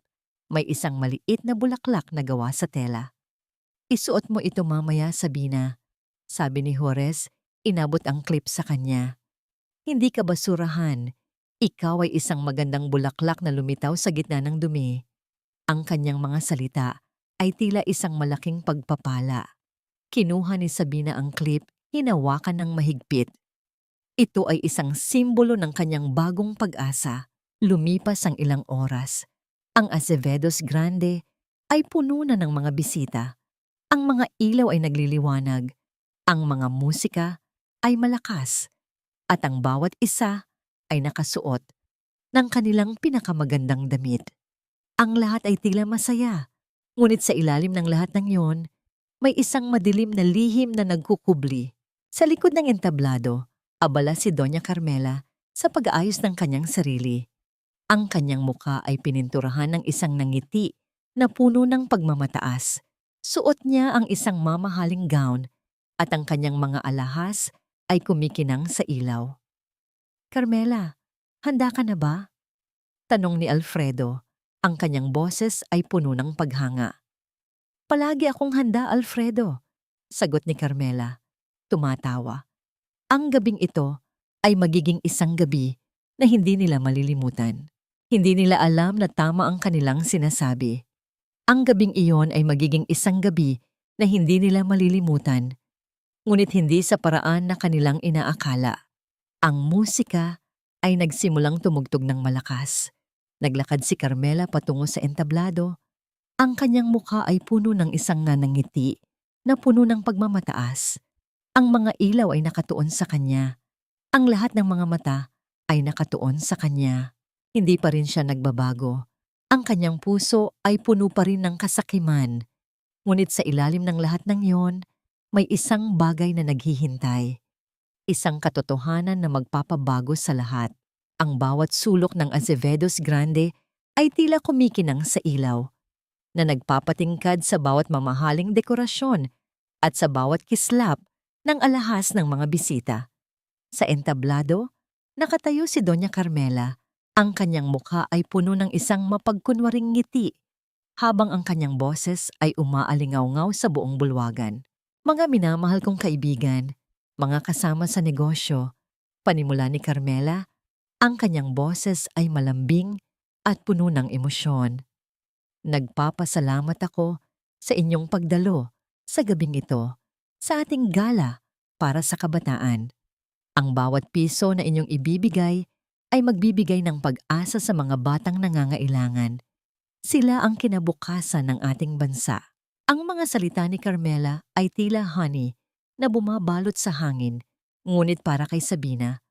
May isang maliit na bulaklak na gawa sa tela. Isuot mo ito mamaya, Sabina. Sabi ni Juarez, inabot ang clip sa kanya. Hindi ka basurahan. Ikaw ay isang magandang bulaklak na lumitaw sa gitna ng dumi. Ang kanyang mga salita ay tila isang malaking pagpapala. Kinuha ni Sabina ang clip, hinawakan ng mahigpit. Ito ay isang simbolo ng kanyang bagong pag-asa. Lumipas ang ilang oras. Ang Azevedos Grande ay puno na ng mga bisita. Ang mga ilaw ay nagliliwanag. Ang mga musika ay malakas. At ang bawat isa ay nakasuot ng kanilang pinakamagandang damit. Ang lahat ay tila masaya. Ngunit sa ilalim ng lahat ng yon, may isang madilim na lihim na nagkukubli. Sa likod ng entablado, abala si Doña Carmela sa pag-aayos ng kanyang sarili. Ang kanyang muka ay pininturahan ng isang nangiti na puno ng pagmamataas. Suot niya ang isang mamahaling gown at ang kanyang mga alahas ay kumikinang sa ilaw. Carmela, handa ka na ba? Tanong ni Alfredo, Ang kanyang boses ay puno ng paghanga. "Palagi akong handa, Alfredo," sagot ni Carmela, tumatawa. Ang gabing ito ay magiging isang gabi na hindi nila malilimutan. Hindi nila alam na tama ang kanilang sinasabi. Ang gabing iyon ay magiging isang gabi na hindi nila malilimutan, ngunit hindi sa paraan na kanilang inaakala. Ang musika ay nagsimulang tumugtog ng malakas. Naglakad si Carmela patungo sa entablado. Ang kanyang mukha ay puno ng isang nanangiti na puno ng pagmamataas. Ang mga ilaw ay nakatuon sa kanya. Ang lahat ng mga mata ay nakatuon sa kanya. Hindi pa rin siya nagbabago. Ang kanyang puso ay puno pa rin ng kasakiman. Ngunit sa ilalim ng lahat ng iyon, may isang bagay na naghihintay. Isang katotohanan na magpapabago sa lahat. Ang bawat sulok ng Azevedos Grande ay tila kumikinang sa ilaw, na nagpapatingkad sa bawat mamahaling dekorasyon at sa bawat kislap ng alahas ng mga bisita. Sa entablado, nakatayo si Doña Carmela. Ang kanyang mukha ay puno ng isang mapagkunwaring ngiti, habang ang kanyang boses ay umaalingaw-ngaw sa buong bulwagan. "Mga minamahal kong kaibigan, mga kasama sa negosyo," panimula ni Carmela, ang kanyang boses ay malambing at puno ng emosyon. "Nagpapasalamat ako sa inyong pagdalo sa gabing ito, sa ating gala para sa kabataan. Ang bawat piso na inyong ibibigay ay magbibigay ng pag-asa sa mga batang nangangailangan. Sila ang kinabukasan ng ating bansa." Ang mga salita ni Carmela ay tila honey na bumabalot sa hangin, ngunit para kay Sabina,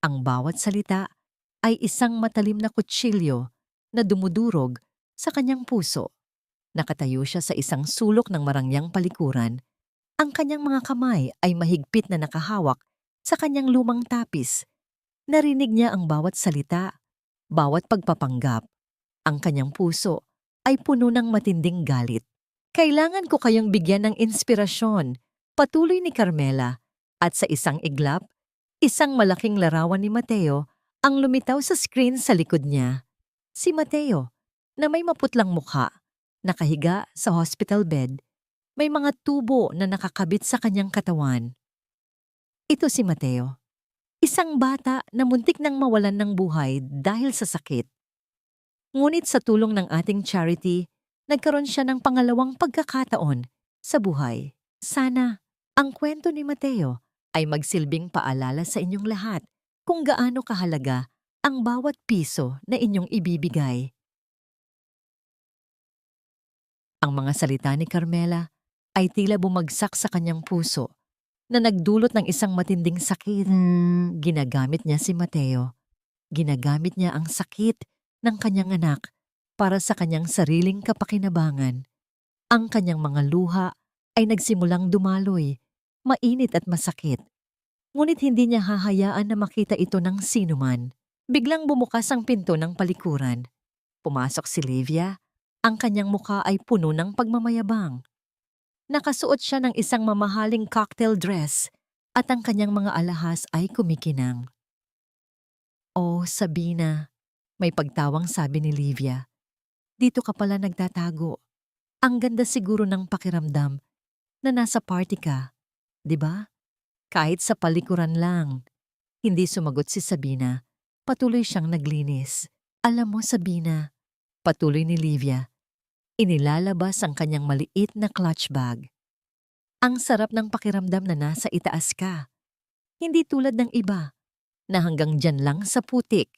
ang bawat salita ay isang matalim na kutsilyo na dumudurog sa kanyang puso. Nakatayo siya sa isang sulok ng marangyang palikuran. Ang kanyang mga kamay ay mahigpit na nakahawak sa kanyang lumang tapis. Narinig niya ang bawat salita, bawat pagpapanggap. Ang kanyang puso ay puno ng matinding galit. "Kailangan ko kayong bigyan ng inspirasyon," patuloy ni Carmela, at sa isang iglap, isang malaking larawan ni Mateo ang lumitaw sa screen sa likod niya. Si Mateo, na may maputlang mukha, nakahiga sa hospital bed, may mga tubo na nakakabit sa kanyang katawan. Ito si Mateo, isang bata na muntik nang mawalan ng buhay dahil sa sakit. Ngunit sa tulong ng ating charity, nagkaroon siya ng pangalawang pagkakataon sa buhay. Sana ang kwento ni Mateo ay magsilbing paalala sa inyong lahat kung gaano kahalaga ang bawat piso na inyong ibibigay. Ang mga salita ni Carmela ay tila bumagsak sa kanyang puso na nagdulot ng isang matinding sakit. Ginagamit niya si Mateo. Ginagamit niya ang sakit ng kanyang anak para sa kanyang sariling kapakinabangan. Ang kanyang mga luha ay nagsimulang dumaloy, mainit at masakit. Ngunit hindi niya hahayaan na makita ito ng sinuman. Biglang bumukas ang pinto ng palikuran. Pumasok si Livia. Ang kanyang mukha ay puno ng pagmamayabang. Nakasuot siya ng isang mamahaling cocktail dress at ang kanyang mga alahas ay kumikinang. "Oh, Sabina," may pagtawang sabi ni Livia. "Dito ka pala nagtatago. Ang ganda siguro ng pakiramdam na nasa party ka, di ba? Kahit sa palikuran lang." Hindi sumagot si Sabina. Patuloy siyang naglinis. "Alam mo, Sabina," patuloy ni Livia, inilalabas ang kanyang maliit na clutch bag. "Ang sarap ng pakiramdam na nasa itaas ka. Hindi tulad ng iba na hanggang dyan lang sa putik."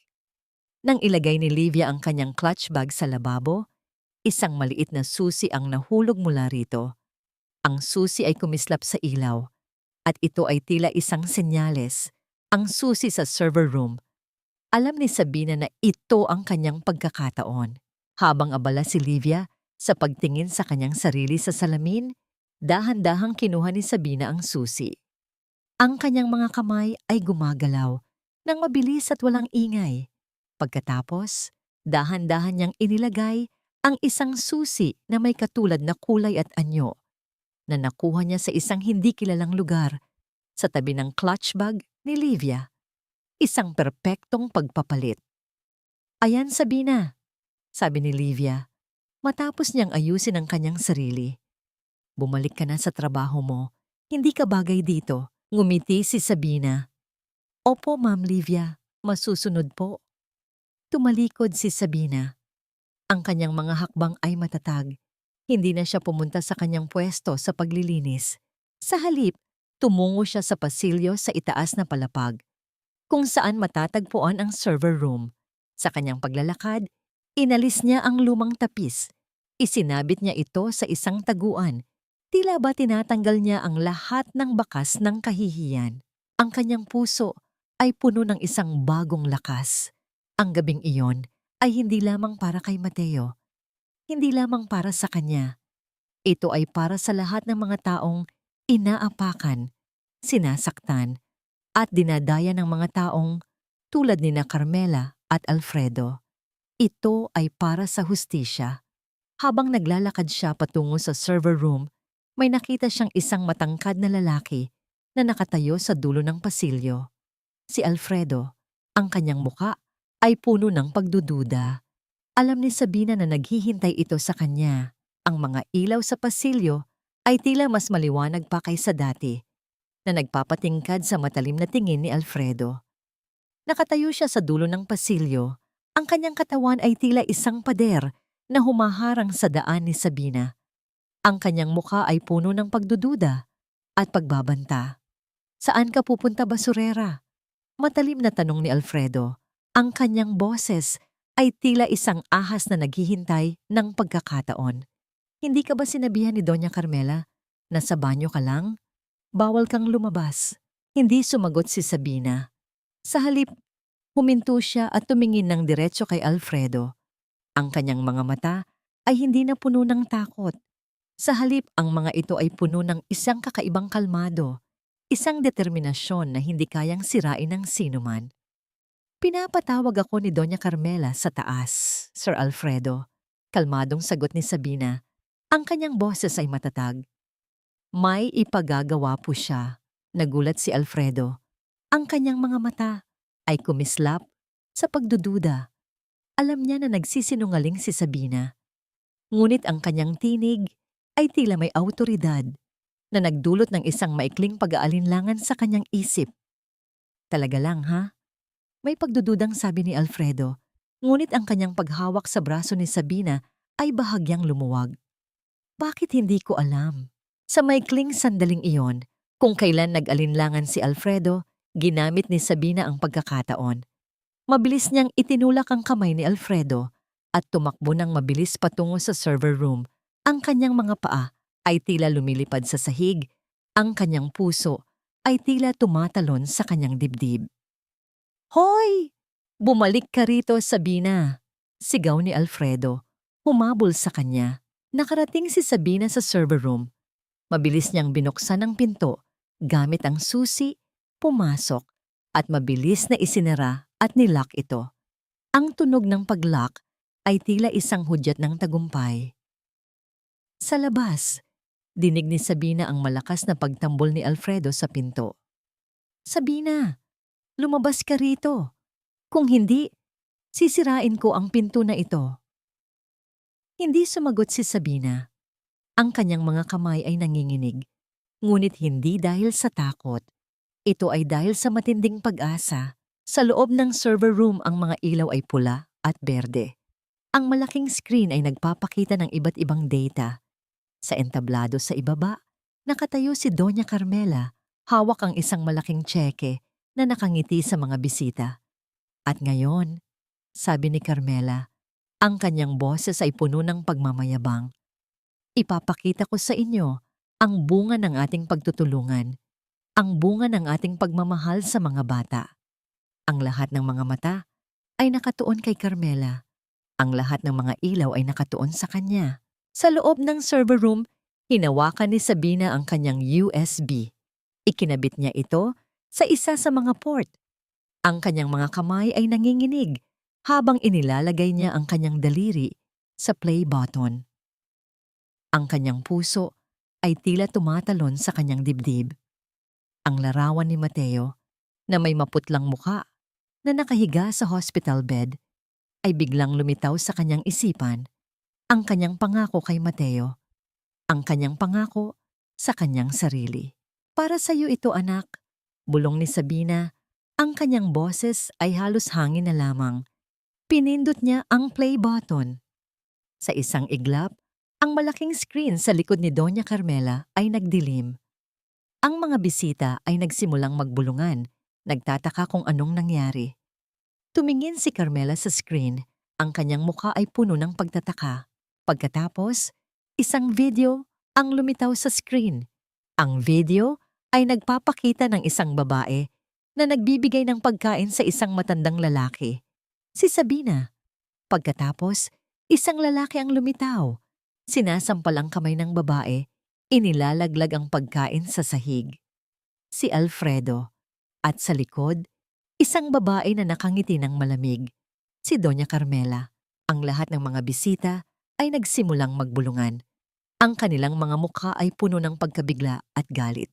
Nang ilagay ni Livia ang kanyang clutch bag sa lababo, isang maliit na susi ang nahulog mula rito. Ang susi ay kumislap sa ilaw, at ito ay tila isang senyales, ang susi sa server room. Alam ni Sabina na ito ang kanyang pagkakataon. Habang abala si Livia sa pagtingin sa kanyang sarili sa salamin, dahan-dahang kinuha ni Sabina ang susi. Ang kanyang mga kamay ay gumagalaw nang mabilis at walang ingay. Pagkatapos, dahan-dahan niyang inilagay ang isang susi na may katulad na kulay at anyo, na nakuha niya sa isang hindi kilalang lugar, sa tabi ng clutch bag ni Livia. Isang perpektong pagpapalit. "Ayan, Sabina, sabi ni Livia, matapos niyang ayusin ang kanyang sarili. Bumalik ka na sa trabaho mo. Hindi ka bagay dito. Ngumiti si Sabina. Opo, Ma'am Livia. Masusunod po. Tumalikod si Sabina. Ang kanyang mga hakbang ay matatag. Hindi na siya pumunta sa kanyang pwesto sa paglilinis. Sa halip, tumungo siya sa pasilyo sa itaas na palapag, kung saan matatagpuan ang server room. Sa kanyang paglalakad, inalis niya ang lumang tapis. Isinabit niya ito sa isang taguan. Tila ba tinatanggal niya ang lahat ng bakas ng kahihiyan. Ang kanyang puso ay puno ng isang bagong lakas. Ang gabing iyon ay hindi lamang para kay Mateo. Hindi lamang para sa kanya. Ito ay para sa lahat ng mga taong inaapakan, sinasaktan, at dinadaya ng mga taong tulad ni na Carmela at Alfredo. Ito ay para sa hustisya. Habang naglalakad siya patungo sa server room, may nakita siyang isang matangkad na lalaki na nakatayo sa dulo ng pasilyo. Si Alfredo. Ang kanyang muka ay puno ng pagdududa. Alam ni Sabina na naghihintay ito sa kanya. Ang mga ilaw sa pasilyo ay tila mas maliwanag pa kaysa dati, na nagpapatingkad sa matalim na tingin ni Alfredo. Nakatayo siya sa dulo ng pasilyo. Ang kanyang katawan ay tila isang pader na humaharang sa daan ni Sabina. Ang kanyang mukha ay puno ng pagdududa at pagbabanta. Saan ka pupunta, basurera? Matalim na tanong ni Alfredo. Ang kanyang boses ay tila isang ahas na naghihintay ng pagkakataon. Hindi ka ba sinabihan ni Doña Carmela na sa banyo ka lang? Bawal kang lumabas. Hindi sumagot si Sabina. Sa halip, huminto siya at tumingin ng diretso kay Alfredo. Ang kanyang mga mata ay hindi na puno ng takot. Sa halip, ang mga ito ay puno ng isang kakaibang kalmado, isang determinasyon na hindi kayang sirain ng sinuman. Pinapatawag ako ni Doña Carmela sa taas, Sir Alfredo. Kalmadong sagot ni Sabina. Ang kanyang boses ay matatag. May ipagagawa po siya. Nagulat si Alfredo. Ang kanyang mga mata ay kumislap sa pagdududa. Alam niya na nagsisinungaling si Sabina. Ngunit ang kanyang tinig ay tila may awtoridad na nagdulot ng isang maikling pag-aalinlangan sa kanyang isip. Talaga lang, ha? May pagdududang sabi ni Alfredo, ngunit ang kanyang paghawak sa braso ni Sabina ay bahagyang lumuwag. Bakit hindi ko alam? Sa maikling sandaling iyon, kung kailan nag-alinlangan si Alfredo, ginamit ni Sabina ang pagkakataon. Mabilis niyang itinulak ang kamay ni Alfredo at tumakbo ng mabilis patungo sa server room. Ang kanyang mga paa ay tila lumilipad sa sahig. Ang kanyang puso ay tila tumatalon sa kanyang dibdib. Hoy! Bumalik ka rito, Sabina! Sigaw ni Alfredo. Humabol sa kanya. Nakarating si Sabina sa server room. Mabilis niyang binuksan ang pinto gamit ang susi, pumasok, at mabilis na isinara at nilock ito. Ang tunog ng pag-lock ay tila isang hudyat ng tagumpay. Sa labas, dinig ni Sabina ang malakas na pagtambol ni Alfredo sa pinto. Sabina! Lumabas ka rito. Kung hindi, sisirain ko ang pinto na ito. Hindi sumagot si Sabina. Ang kanyang mga kamay ay nanginginig, ngunit hindi dahil sa takot. Ito ay dahil sa matinding pag-asa. Sa loob ng server room ang mga ilaw ay pula at berde. Ang malaking screen ay nagpapakita ng iba't ibang data. Sa entablado sa ibaba, nakatayo si Doña Carmela, hawak ang isang malaking tseke na nakangiti sa mga bisita. At ngayon, sabi ni Carmela, ang kanyang boses ay puno ng pagmamayabang. Ipapakita ko sa inyo ang bunga ng ating pagtutulungan, ang bunga ng ating pagmamahal sa mga bata. Ang lahat ng mga mata ay nakatuon kay Carmela. Ang lahat ng mga ilaw ay nakatuon sa kanya. Sa loob ng server room, hinawakan ni Sabina ang kanyang USB. Ikinabit niya ito sa isa sa mga port. Ang kanyang mga kamay ay nanginginig habang inilalagay niya ang kanyang daliri sa play button. Ang kanyang puso ay tila tumatalon sa kanyang dibdib. Ang larawan ni Mateo, na may maputlang muka, na nakahiga sa hospital bed, ay biglang lumitaw sa kanyang isipan ang kanyang pangako kay Mateo, ang kanyang pangako sa kanyang sarili. Para sa iyo ito anak, bulong ni Sabina. Ang kanyang boses ay halos hangin na lamang. Pinindot niya ang play button. Sa isang iglap, ang malaking screen sa likod ni Doña Carmela ay nagdilim. Ang mga bisita ay nagsimulang magbulungan, nagtataka kung anong nangyari. Tumingin si Carmela sa screen, ang kanyang mukha ay puno ng pagtataka. Pagkatapos, isang video ang lumitaw sa screen. Ang video ay nagpapakita ng isang babae na nagbibigay ng pagkain sa isang matandang lalaki, si Sabina. Pagkatapos, isang lalaki ang lumitaw. Sinasampal ang kamay ng babae, inilalaglag ang pagkain sa sahig. Si Alfredo. At sa likod, isang babae na nakangiti ng malamig, si Doña Carmela. Ang lahat ng mga bisita ay nagsimulang magbulungan. Ang kanilang mga mukha ay puno ng pagkabigla at galit.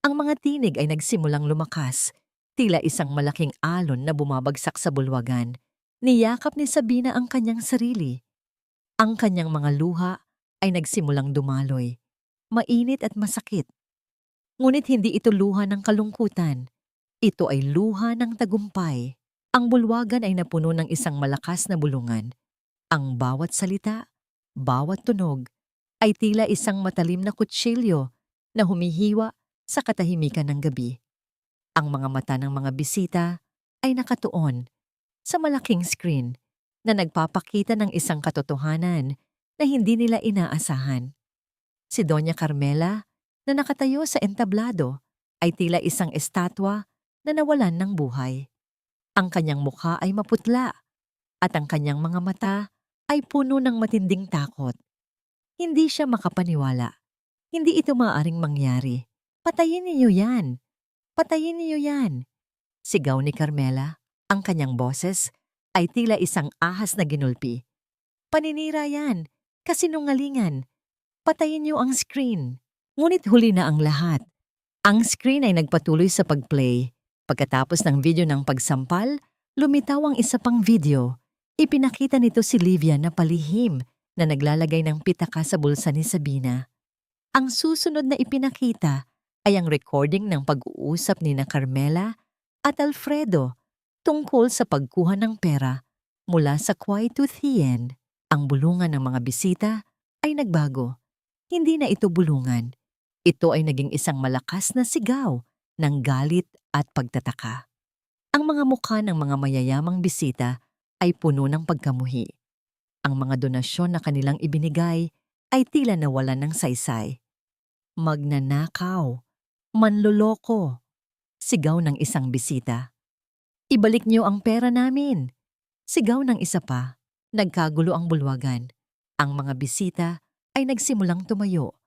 Ang mga tinig ay nagsimulang lumakas, tila isang malaking alon na bumabagsak sa bulwagan. Niyakap ni Sabina ang kanyang sarili. Ang kanyang mga luha ay nagsimulang dumaloy, mainit at masakit. Ngunit hindi ito luha ng kalungkutan. Ito ay luha ng tagumpay. Ang bulwagan ay napuno ng isang malakas na bulungan. Ang bawat salita, bawat tunog, ay tila isang matalim na kutsilyo na humihiwa sa katahimikan ng gabi. Ang mga mata ng mga bisita ay nakatuon sa malaking screen na nagpapakita ng isang katotohanan na hindi nila inaasahan. Si Doña Carmela na nakatayo sa entablado ay tila isang estatwa na nawalan ng buhay. Ang kanyang mukha ay maputla at ang kanyang mga mata ay puno ng matinding takot. Hindi siya makapaniwala. Hindi ito maaaring mangyari. Patayin niyo yan! Patayin niyo yan! Sigaw ni Carmela. Ang kanyang boses ay tila isang ahas na ginulpi. Paninira yan! Kasinungalingan! Patayin niyo ang screen! Ngunit huli na ang lahat. Ang screen ay nagpatuloy sa pag-play. Pagkatapos ng video ng pagsampal, lumitaw ang isa pang video. Ipinakita nito si Livia na palihim na naglalagay ng pitaka sa bulsa ni Sabina. Ang susunod na ipinakita ay ang recording ng pag-uusap ni na Carmela at Alfredo tungkol sa pagkuha ng pera mula sa Kwai To Thien. Ang bulungan ng mga bisita ay nagbago. Hindi na ito bulungan. Ito ay naging isang malakas na sigaw ng galit at pagtataka. Ang mga mukha ng mga mayayamang bisita ay puno ng pagkamuhi. Ang mga donasyon na kanilang ibinigay ay tila nawalan ng saysay. Magnanakaw, manloloko, sigaw ng isang bisita. Ibalik niyo ang pera namin, sigaw ng isa pa. Nagkagulo ang bulwagan. Ang mga bisita ay nagsimulang tumayo.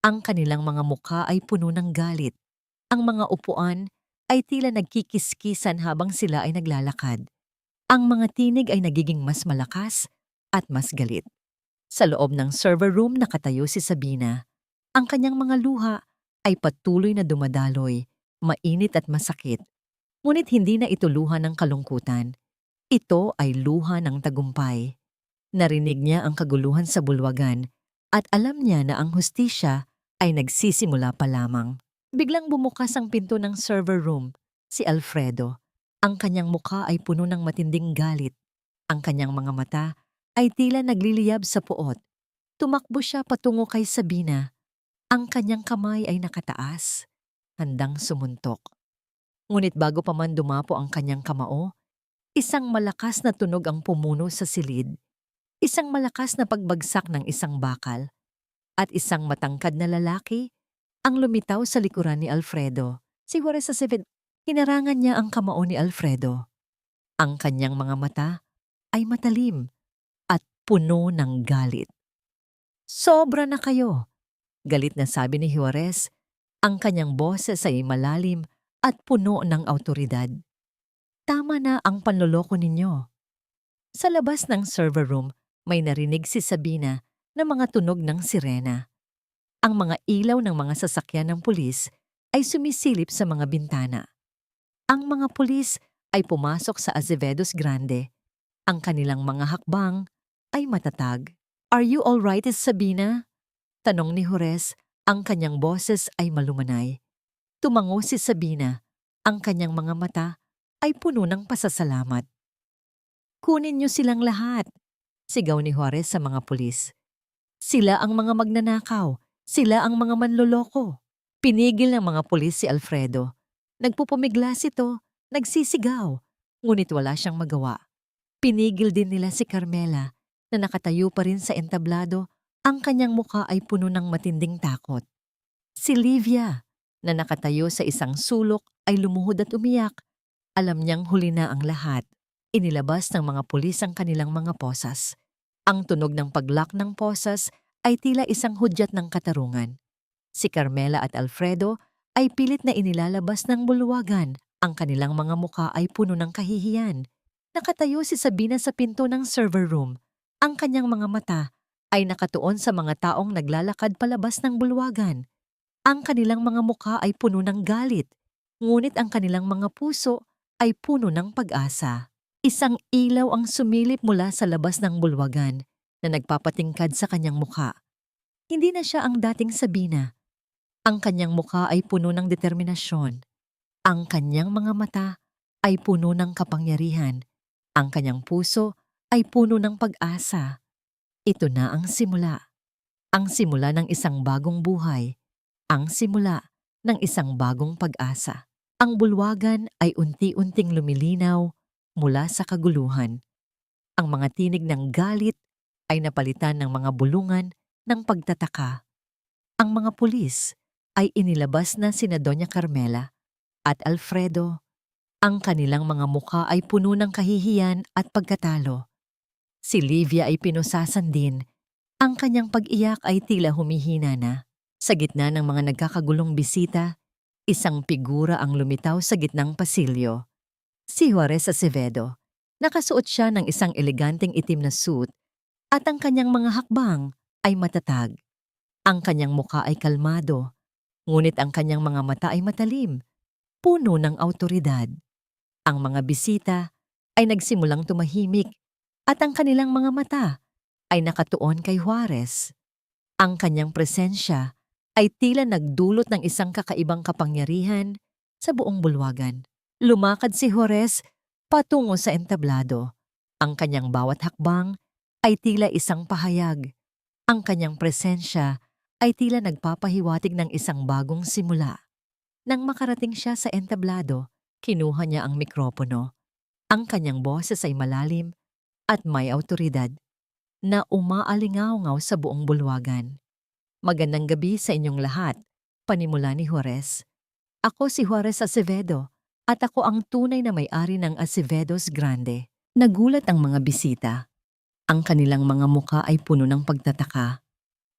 Ang kanilang mga mukha ay puno ng galit. Ang mga upuan ay tila nagkikiskisan habang sila ay naglalakad. Ang mga tinig ay nagiging mas malakas at mas galit. Sa loob ng server room nakatayo si Sabina. Ang kanyang mga luha ay patuloy na dumadaloy, mainit at masakit. Ngunit hindi na ito luha ng kalungkutan. Ito ay luha ng tagumpay. Narinig niya ang kaguluhan sa bulwagan at alam niya na ang hustisya ay nagsisimula pa lamang. Biglang bumukas ang pinto ng server room, si Alfredo. Ang kanyang mukha ay puno ng matinding galit. Ang kanyang mga mata ay tila nagliliyab sa puot. Tumakbo siya patungo kay Sabina. Ang kanyang kamay ay nakataas, handang sumuntok. Ngunit bago pa man dumapo ang kanyang kamao, isang malakas na tunog ang pumuno sa silid. Isang malakas na pagbagsak ng isang bakal. At isang matangkad na lalaki ang lumitaw sa likuran ni Alfredo. Si Juarez sa Civil, hinarangan niya ang kamao ni Alfredo. Ang kanyang mga mata ay matalim at puno ng galit. Sobra na kayo, galit na sabi ni Juarez. Ang kanyang boses ay malalim at puno ng awtoridad. Tama na ang panloloko ninyo. Sa labas ng server room, may narinig si Sabina na mga tunog ng sirena. Ang mga ilaw ng mga sasakyan ng pulis ay sumisilip sa mga bintana. Ang mga pulis ay pumasok sa Azevedos Grande. Ang kanilang mga hakbang ay matatag. "Are you all right, Sabina?" Tanong ni Horace, ang kanyang boses ay malumanay. Tumango si Sabina, ang kanyang mga mata ay puno ng pasasalamat. "Kunin niyo silang lahat," sigaw ni Juarez sa mga pulis. "Sila ang mga magnanakaw, sila ang mga manloloko." Pinigil ng mga pulis si Alfredo. Nagpupumiglas ito, nagsisigaw, ngunit wala siyang magawa. Pinigil din nila si Carmela na nakatayo pa rin sa entablado, ang kanyang muka ay puno ng matinding takot. Si Livia, na nakatayo sa isang sulok, ay lumuhod at umiyak. Alam niyang huli na ang lahat. Inilabas ng mga pulis ang kanilang mga posas. Ang tunog ng paglock ng posas ay tila isang hudyat ng katarungan. Si Carmela at Alfredo ay pilit na inilalabas ng bulwagan. Ang kanilang mga muka ay puno ng kahihiyan. Nakatayo si Sabina sa pinto ng server room. Ang kanyang mga mata ay nakatuon sa mga taong naglalakad palabas ng bulwagan. Ang kanilang mga muka ay puno ng galit, ngunit ang kanilang mga puso ay puno ng pag-asa. Isang ilaw ang sumilip mula sa labas ng bulwagan na nagpapatingkad sa kanyang muka. Hindi na siya ang dating Sabina. Ang kanyang muka ay puno ng determinasyon. Ang kanyang mga mata ay puno ng kapangyarihan. Ang kanyang puso ay puno ng pag-asa. Ito na ang simula. Ang simula ng isang bagong buhay. Ang simula ng isang bagong pag-asa. Ang bulwagan ay unti-unting lumilinaw mula sa kaguluhan. Ang mga tinig ng galit ay napalitan ng mga bulungan ng pagtataka. Ang mga pulis ay inilabas na sina Doña Carmela at Alfredo. Ang kanilang mga mukha ay puno ng kahihiyan at pagkatalo. Si Livia ay pinusasan din. Ang kanyang pag-iyak ay tila humihina na. Sa gitna ng mga nagkakagulong bisita, isang figura ang lumitaw sa gitnang pasilyo. Si Juarez Acevedo. Nakasuot siya ng isang eleganteng itim na suit at ang kanyang mga hakbang ay matatag. Ang kanyang mukha ay kalmado, ngunit ang kanyang mga mata ay matalim, puno ng awtoridad. Ang mga bisita ay nagsimulang tumahimik at ang kanilang mga mata ay nakatuon kay Juarez. Ang kanyang presensya ay tila nagdulot ng isang kakaibang kapangyarihan sa buong bulwagan. Lumakad si Juarez patungo sa entablado. Ang kanyang bawat hakbang ay tila isang pahayag. Ang kanyang presensya ay tila nagpapahiwatig ng isang bagong simula. Nang makarating siya sa entablado, kinuha niya ang mikropono. Ang kanyang boses ay malalim at may awtoridad na umaalingaw-ngaw sa buong bulwagan. "Magandang gabi sa inyong lahat," panimula ni Juarez. "Ako si Juarez Acevedo at ako ang tunay na may-ari ng Acevedos Grande." Nagulat ang mga bisita. Ang kanilang mga muka ay puno ng pagtataka.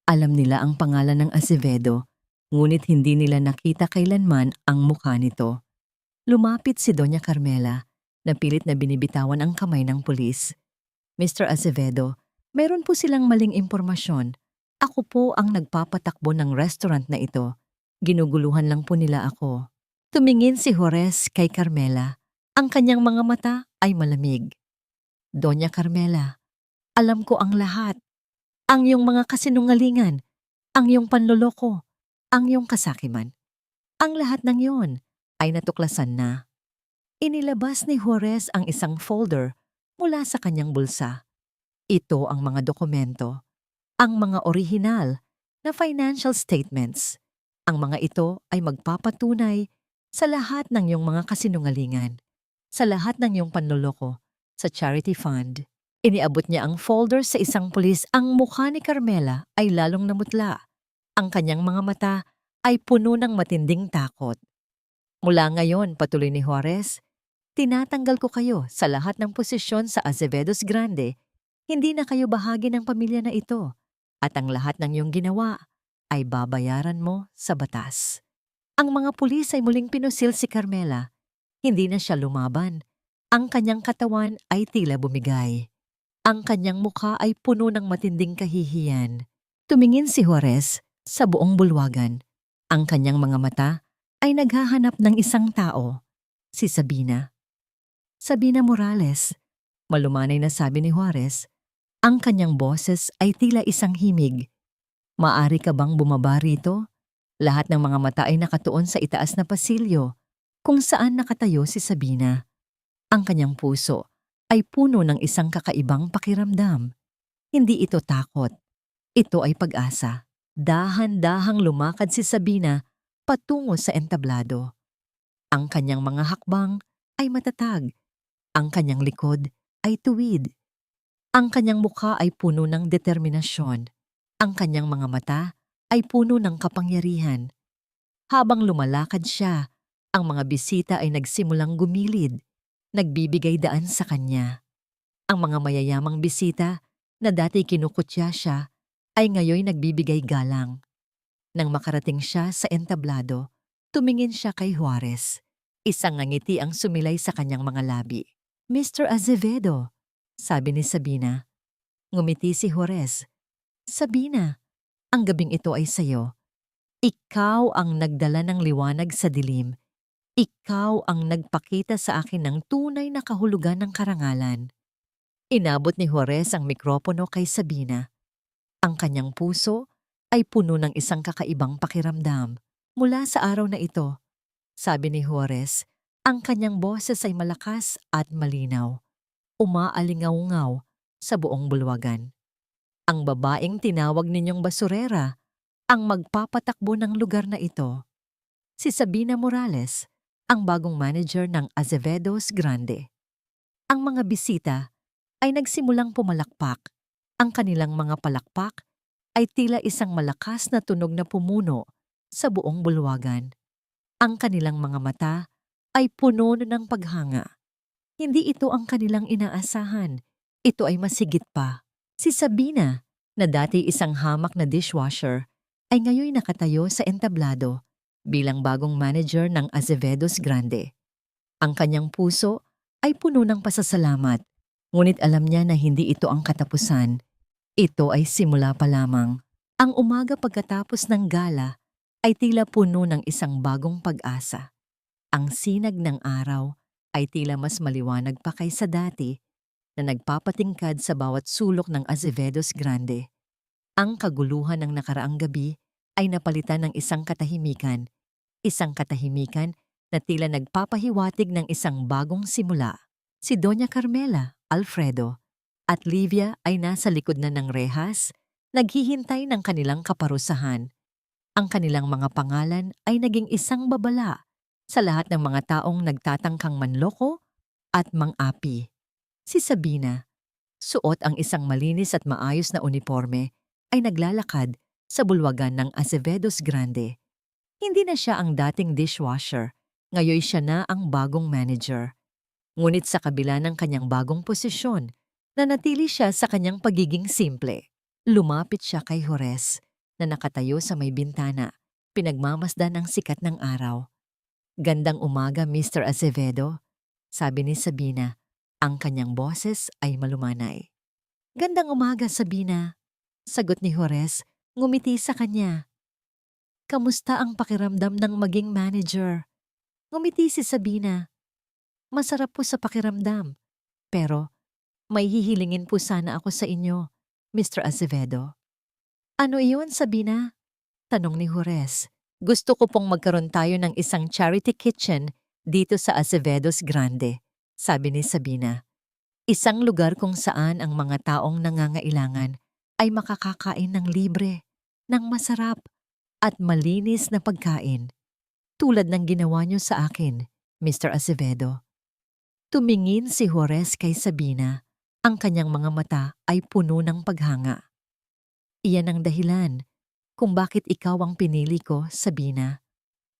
Alam nila ang pangalan ng Acevedo, ngunit hindi nila nakita kailanman ang mukha nito. Lumapit si Doña Carmela, na pilit na binibitawan ang kamay ng pulis. "Mr. Acevedo, meron po silang maling impormasyon. Ako po ang nagpapatakbo ng restaurant na ito. Ginuguluhan lang po nila ako." Tumingin si Juarez kay Carmela. Ang kanyang mga mata ay malamig. "Doña Carmela, alam ko ang lahat. Ang iyong mga kasinungalingan, ang iyong panloloko, ang iyong kasakiman. Ang lahat ng iyon ay natuklasan na." Inilabas ni Juarez ang isang folder mula sa kanyang bulsa. Ito ang mga dokumento. Ang mga orihinal na financial statements. Ang mga ito ay magpapatunay sa lahat ng iyong mga kasinungalingan, sa lahat ng iyong panloloko, sa charity fund. Iniabot niya ang folder sa isang pulis. Ang mukha ni Carmela ay lalong namutla. Ang kanyang mga mata ay puno ng matinding takot. "Mula ngayon," patuloy ni Juarez, "tinatanggal ko kayo sa lahat ng posisyon sa Acevedos Grande. Hindi na kayo bahagi ng pamilya na ito. At ang lahat ng iyong ginawa ay babayaran mo sa batas." Ang mga pulis ay muling pinusil si Carmela. Hindi na siya lumaban. Ang kanyang katawan ay tila bumigay. Ang kanyang mukha ay puno ng matinding kahihiyan. Tumingin si Juarez sa buong bulwagan. Ang kanyang mga mata ay naghahanap ng isang tao, si Sabina. "Sabina Morales, Malumanay na sabi ni Juarez, ang kanyang boses ay tila isang himig. Maari ka bang bumaba rito? Lahat ng mga mata ay nakatuon sa itaas na pasilyo, kung saan nakatayo si Sabina. Ang kanyang puso ay puno ng isang kakaibang pakiramdam. Hindi ito takot. Ito ay pag-asa. Dahan-dahang lumakad si Sabina patungo sa entablado. Ang kanyang mga hakbang ay matatag. Ang kanyang likod ay tuwid. Ang kanyang mukha ay puno ng determinasyon. Ang kanyang mga mata ay puno ng kapangyarihan. Habang lumalakad siya, ang mga bisita ay nagsimulang gumilid, nagbibigay daan sa kanya. Ang mga mayayamang bisita na dati kinukutya siya ay ngayoy nagbibigay galang. Nang makarating siya sa entablado, tumingin siya kay Juarez. Isang ngiti ang sumilay sa kanyang mga labi. Mr. Azevedo, sabi ni Sabina. Ngumiti si Juarez. Sabina, ang gabing ito ay sayo. Ikaw ang nagdala ng liwanag sa dilim. Ikaw ang nagpakita sa akin ng tunay na kahulugan ng karangalan. Inabot ni Juarez ang mikropono kay Sabina. Ang kanyang puso ay puno ng isang kakaibang pakiramdam. Mula sa araw na ito, sabi ni Juarez, ang kanyang boses ay malakas at malinaw. Umaalingaw-ngaw sa buong bulwagan. Ang babaeng tinawag ninyong basurera ang magpapatakbo ng lugar na ito. Si Sabina Morales, ang bagong manager ng Azevedo's Grande. Ang mga bisita ay nagsimulang pumalakpak. Ang kanilang mga palakpak ay tila isang malakas na tunog na pumuno sa buong bulwagan. Ang kanilang mga mata ay puno ng paghanga. Hindi ito ang kanilang inaasahan. Ito ay masigit pa. Si Sabina, na dati isang hamak na dishwasher, ay ngayon nakatayo sa entablado bilang bagong manager ng Azevedo's Grande. Ang kanyang puso ay puno ng pasasalamat, ngunit alam niya na hindi ito ang katapusan. Ito ay simula pa lamang. Ang umaga pagkatapos ng gala ay tila puno ng isang bagong pag-asa. Ang sinag ng araw ay tila mas maliwanag pa kaysa dati na nagpapatingkad sa bawat sulok ng Azevedo's Grande. Ang kaguluhan ng nakaraang gabi ay napalitan ng isang katahimikan na tila nagpapahiwatig ng isang bagong simula. Si Doña Carmela, Alfredo, at Livia ay nasa likod na ng rehas, naghihintay ng kanilang kaparusahan. Ang kanilang mga pangalan ay naging isang babala sa lahat ng mga taong nagtatangkang manloko at mang-api. Si Sabina, suot ang isang malinis at maayos na uniforme, ay naglalakad sa bulwagan ng Azevedo's Grande. Hindi na siya ang dating dishwasher, ngayon siya na ang bagong manager. Ngunit sa kabila ng kanyang bagong posisyon, nanatili siya sa kanyang pagiging simple. Lumapit siya kay Juarez na nakatayo sa may bintana, pinagmamasdan ng sikat ng araw. Gandang umaga, Mr. Azevedo, sabi ni Sabina. Ang kanyang boses ay malumanay. Gandang umaga, Sabina, sagot ni Juarez, ngumiti sa kanya. Kamusta ang pakiramdam ng maging manager? Ngumiti si Sabina. Masarap po sa pakiramdam, pero may hihilingin po sana ako sa inyo, Mr. Azevedo. Ano iyon, Sabina? Tanong ni Juarez. Gusto ko pong magkaroon tayo ng isang charity kitchen dito sa Azevedo's Grande, sabi ni Sabina. Isang lugar kung saan ang mga taong nangangailangan ay makakakain ng libre, ng masarap at malinis na pagkain, tulad ng ginawa niyo sa akin, Mr. Azevedo. Tumingin si Juarez kay Sabina. Ang kanyang mga mata ay puno ng paghanga. Iyan ang dahilan kung bakit ikaw ang pinili ko, Sabina.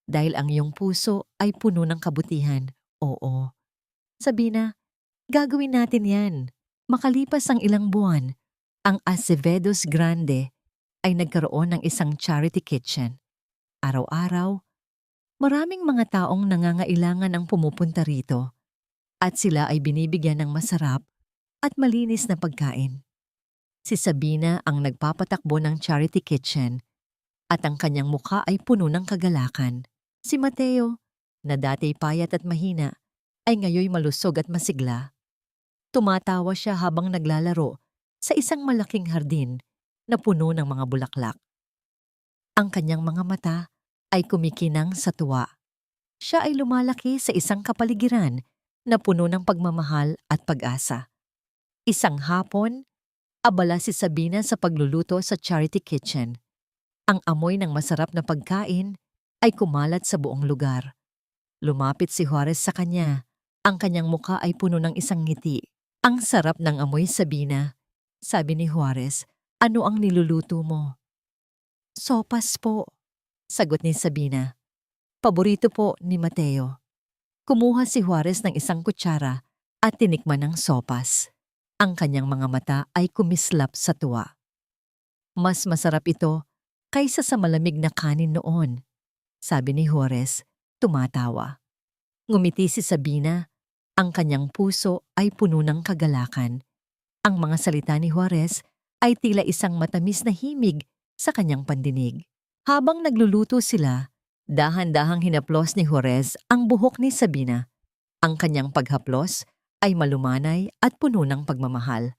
Dahil ang iyong puso ay puno ng kabutihan. Oo. Sabina, gagawin natin yan. Makalipas ang ilang buwan, ang Azevedo's Grande ay nagkaroon ng isang charity kitchen. Araw-araw, maraming mga taong nangangailangan ang pumupunta rito at sila ay binibigyan ng masarap at malinis na pagkain. Si Sabina ang nagpapatakbo ng charity kitchen at ang kanyang mukha ay puno ng kagalakan. Si Mateo, na dati payat at mahina, ay ngayoy malusog at masigla. Tumatawa siya habang naglalaro sa isang malaking hardin na puno ng mga bulaklak. Ang kanyang mga mata ay kumikinang sa tuwa. Siya ay lumalaki sa isang kapaligiran na puno ng pagmamahal at pag-asa. Isang hapon, abala si Sabina sa pagluluto sa charity kitchen. Ang amoy ng masarap na pagkain ay kumalat sa buong lugar. Lumapit si Juarez sa kanya. Ang kanyang muka ay puno ng isang ngiti. Ang sarap ng amoy, Sabina. Sabi ni Juarez, ano ang niluluto mo? Sopas po, sagot ni Sabina. Paborito po ni Mateo. Kumuha si Juarez ng isang kutsara at tinikman ng sopas. Ang kanyang mga mata ay kumislap sa tuwa. Mas masarap ito kaysa sa malamig na kanin noon, sabi ni Juarez, tumatawa. Ngumiti si Sabina. Ang kanyang puso ay puno ng kagalakan. Ang mga salita ni Juarez ay tila isang matamis na himig sa kanyang pandinig. Habang nagluluto sila, dahan-dahang hinaplos ni Juarez ang buhok ni Sabina. Ang kanyang paghaplos ay malumanay at puno ng pagmamahal.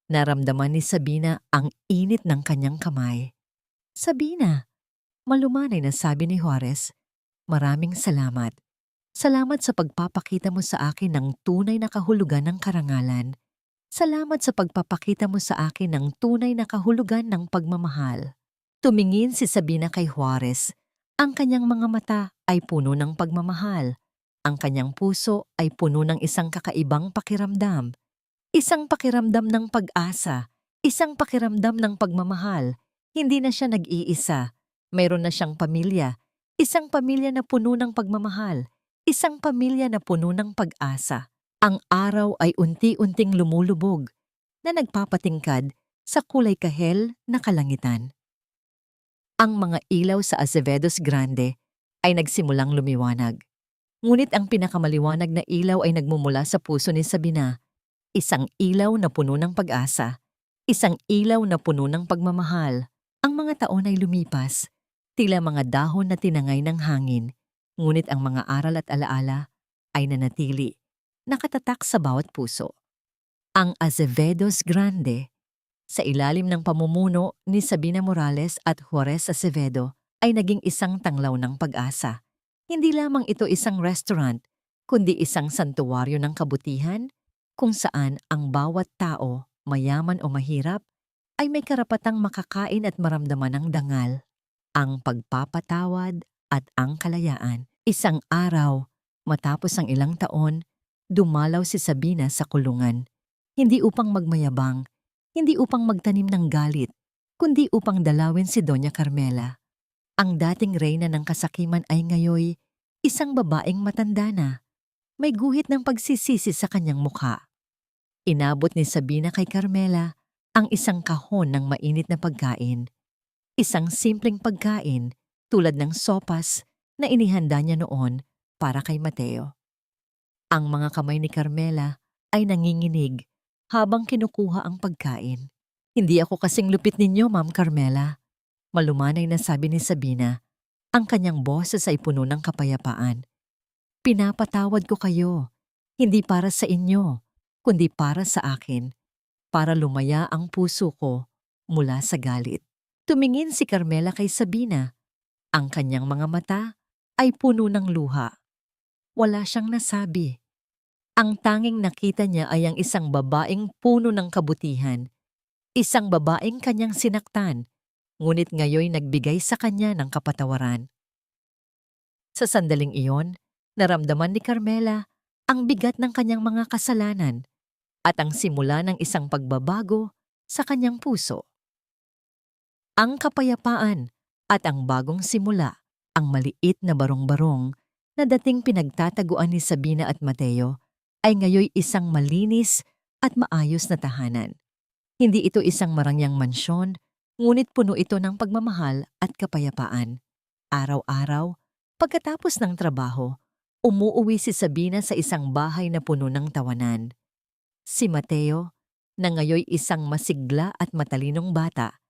Naramdaman ni Sabina ang init ng kanyang kamay. Sabina, malumanay na sabi ni Juarez, maraming salamat. Salamat sa pagpapakita mo sa akin ng tunay na kahulugan ng karangalan. Salamat sa pagpapakita mo sa akin ng tunay na kahulugan ng pagmamahal. Tumingin si Sabina kay Juarez. Ang kanyang mga mata ay puno ng pagmamahal. Ang kanyang puso ay puno ng isang kakaibang pakiramdam. Isang pakiramdam ng pag-asa. Isang pakiramdam ng pagmamahal. Hindi na siya nag-iisa. Mayroon na siyang pamilya. Isang pamilya na puno ng pagmamahal. Isang pamilya na puno ng pag-asa. Ang araw ay unti-unting lumulubog na nagpapatingkad sa kulay kahel na kalangitan. Ang mga ilaw sa Acevedos Grande ay nagsimulang lumiwanag. Ngunit ang pinakamaliwanag na ilaw ay nagmumula sa puso ni Sabina. Isang ilaw na puno ng pag-asa. Isang ilaw na puno ng pagmamahal. Ang mga taon ay lumipas, tila mga dahon na tinangay ng hangin. Ngunit ang mga aral at alaala ay nanatili, nakatatak sa bawat puso. Ang Acevedos Grande, sa ilalim ng pamumuno ni Sabina Morales at Juarez Acevedo, ay naging isang tanglaw ng pag-asa. Hindi lamang ito isang restaurant, kundi isang santuwaryo ng kabutihan kung saan ang bawat tao, mayaman o mahirap, ay may karapatang makakain at maramdaman ng dangal, ang pagpapatawad at ang kalayaan. Isang araw, matapos ang ilang taon, dumalaw si Sabina sa kulungan. Hindi upang magmayabang, hindi upang magtanim ng galit, kundi upang dalawin si Doña Carmela. Ang dating reyna ng kasakiman ay ngayoy isang babaeng matanda na, may guhit ng pagsisisi sa kanyang mukha. Inabot ni Sabina kay Carmela ang isang kahon ng mainit na pagkain. Isang simpleng pagkain tulad ng sopas na inihanda niya noon para kay Mateo. Ang mga kamay ni Carmela ay nanginginig habang kinukuha ang pagkain. Hindi ako kasing lupit ninyo, Ma'am Carmela. Malumanay na sabi ni Sabina. Ang kanyang boses ay puno ng kapayapaan. Pinapatawad ko kayo, hindi para sa inyo, kundi para sa akin, para lumaya ang puso ko mula sa galit. Tumingin si Carmela kay Sabina. Ang kanyang mga mata ay puno ng luha. Wala siyang nasabi. Ang tanging nakita niya ay ang isang babaeng puno ng kabutihan. Isang babaeng kanyang sinaktan, ngunit ngayoy nagbigay sa kanya ng kapatawaran. Sa sandaling iyon, naramdaman ni Carmela ang bigat ng kanyang mga kasalanan at ang simula ng isang pagbabago sa kanyang puso. Ang kapayapaan at ang bagong simula, ang maliit na barong-barong na dating pinagtataguan ni Sabina at Mateo ay ngayoy isang malinis at maayos na tahanan. Hindi ito isang marangyang mansyon, ngunit puno ito ng pagmamahal at kapayapaan. Araw-araw, pagkatapos ng trabaho, umuuwi si Sabina sa isang bahay na puno ng tawanan. Si Mateo, na ngayoy isang masigla at matalinong bata,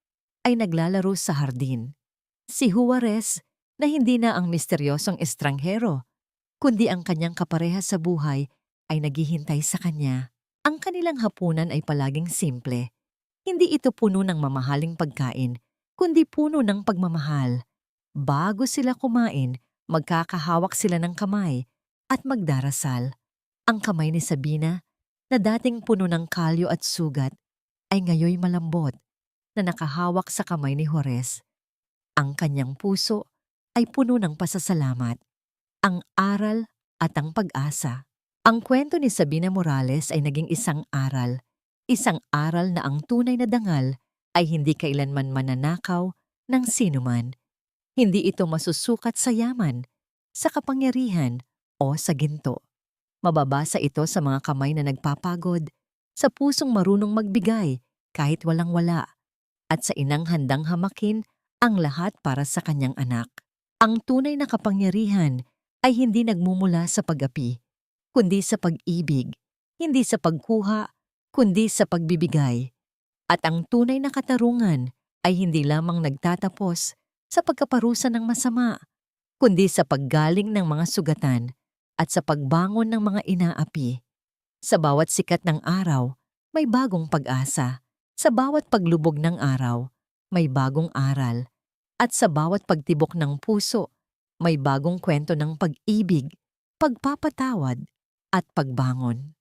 ay naglalaro sa hardin. Si Juarez, na hindi na ang misteryosong estranghero, kundi ang kanyang kapareha sa buhay, ay naghihintay sa kanya. Ang kanilang hapunan ay palaging simple. Hindi ito puno ng mamahaling pagkain, kundi puno ng pagmamahal. Bago sila kumain, magkakahawak sila ng kamay at magdarasal. Ang kamay ni Sabina, na dating puno ng kalyo at sugat, ay ngayoy malambot na nakahawak sa kamay ni Horace. Ang kanyang puso ay puno ng pasasalamat, ang aral at ang pag-asa. Ang kwento ni Sabina Morales ay naging isang aral na ang tunay na dangal ay hindi kailanman mananakaw ng sinuman. Hindi ito masusukat sa yaman, sa kapangyarihan o sa ginto. Mababasa ito sa mga kamay na nagpapagod, sa pusong marunong magbigay kahit walang-wala, at sa inang handang hamakin ang lahat para sa kanyang anak. Ang tunay na kapangyarihan ay hindi nagmumula sa pag-api, kundi sa pag-ibig, hindi sa pagkuha, kundi sa pagbibigay. At ang tunay na katarungan ay hindi lamang nagtatapos sa pagkaparusa ng masama, kundi sa paggaling ng mga sugatan at sa pagbangon ng mga inaapi. Sa bawat sikat ng araw, may bagong pag-asa. Sa bawat paglubog ng araw, may bagong aral. At sa bawat pagtibok ng puso, may bagong kwento ng pag-ibig, pagpapatawad, at pagbangon.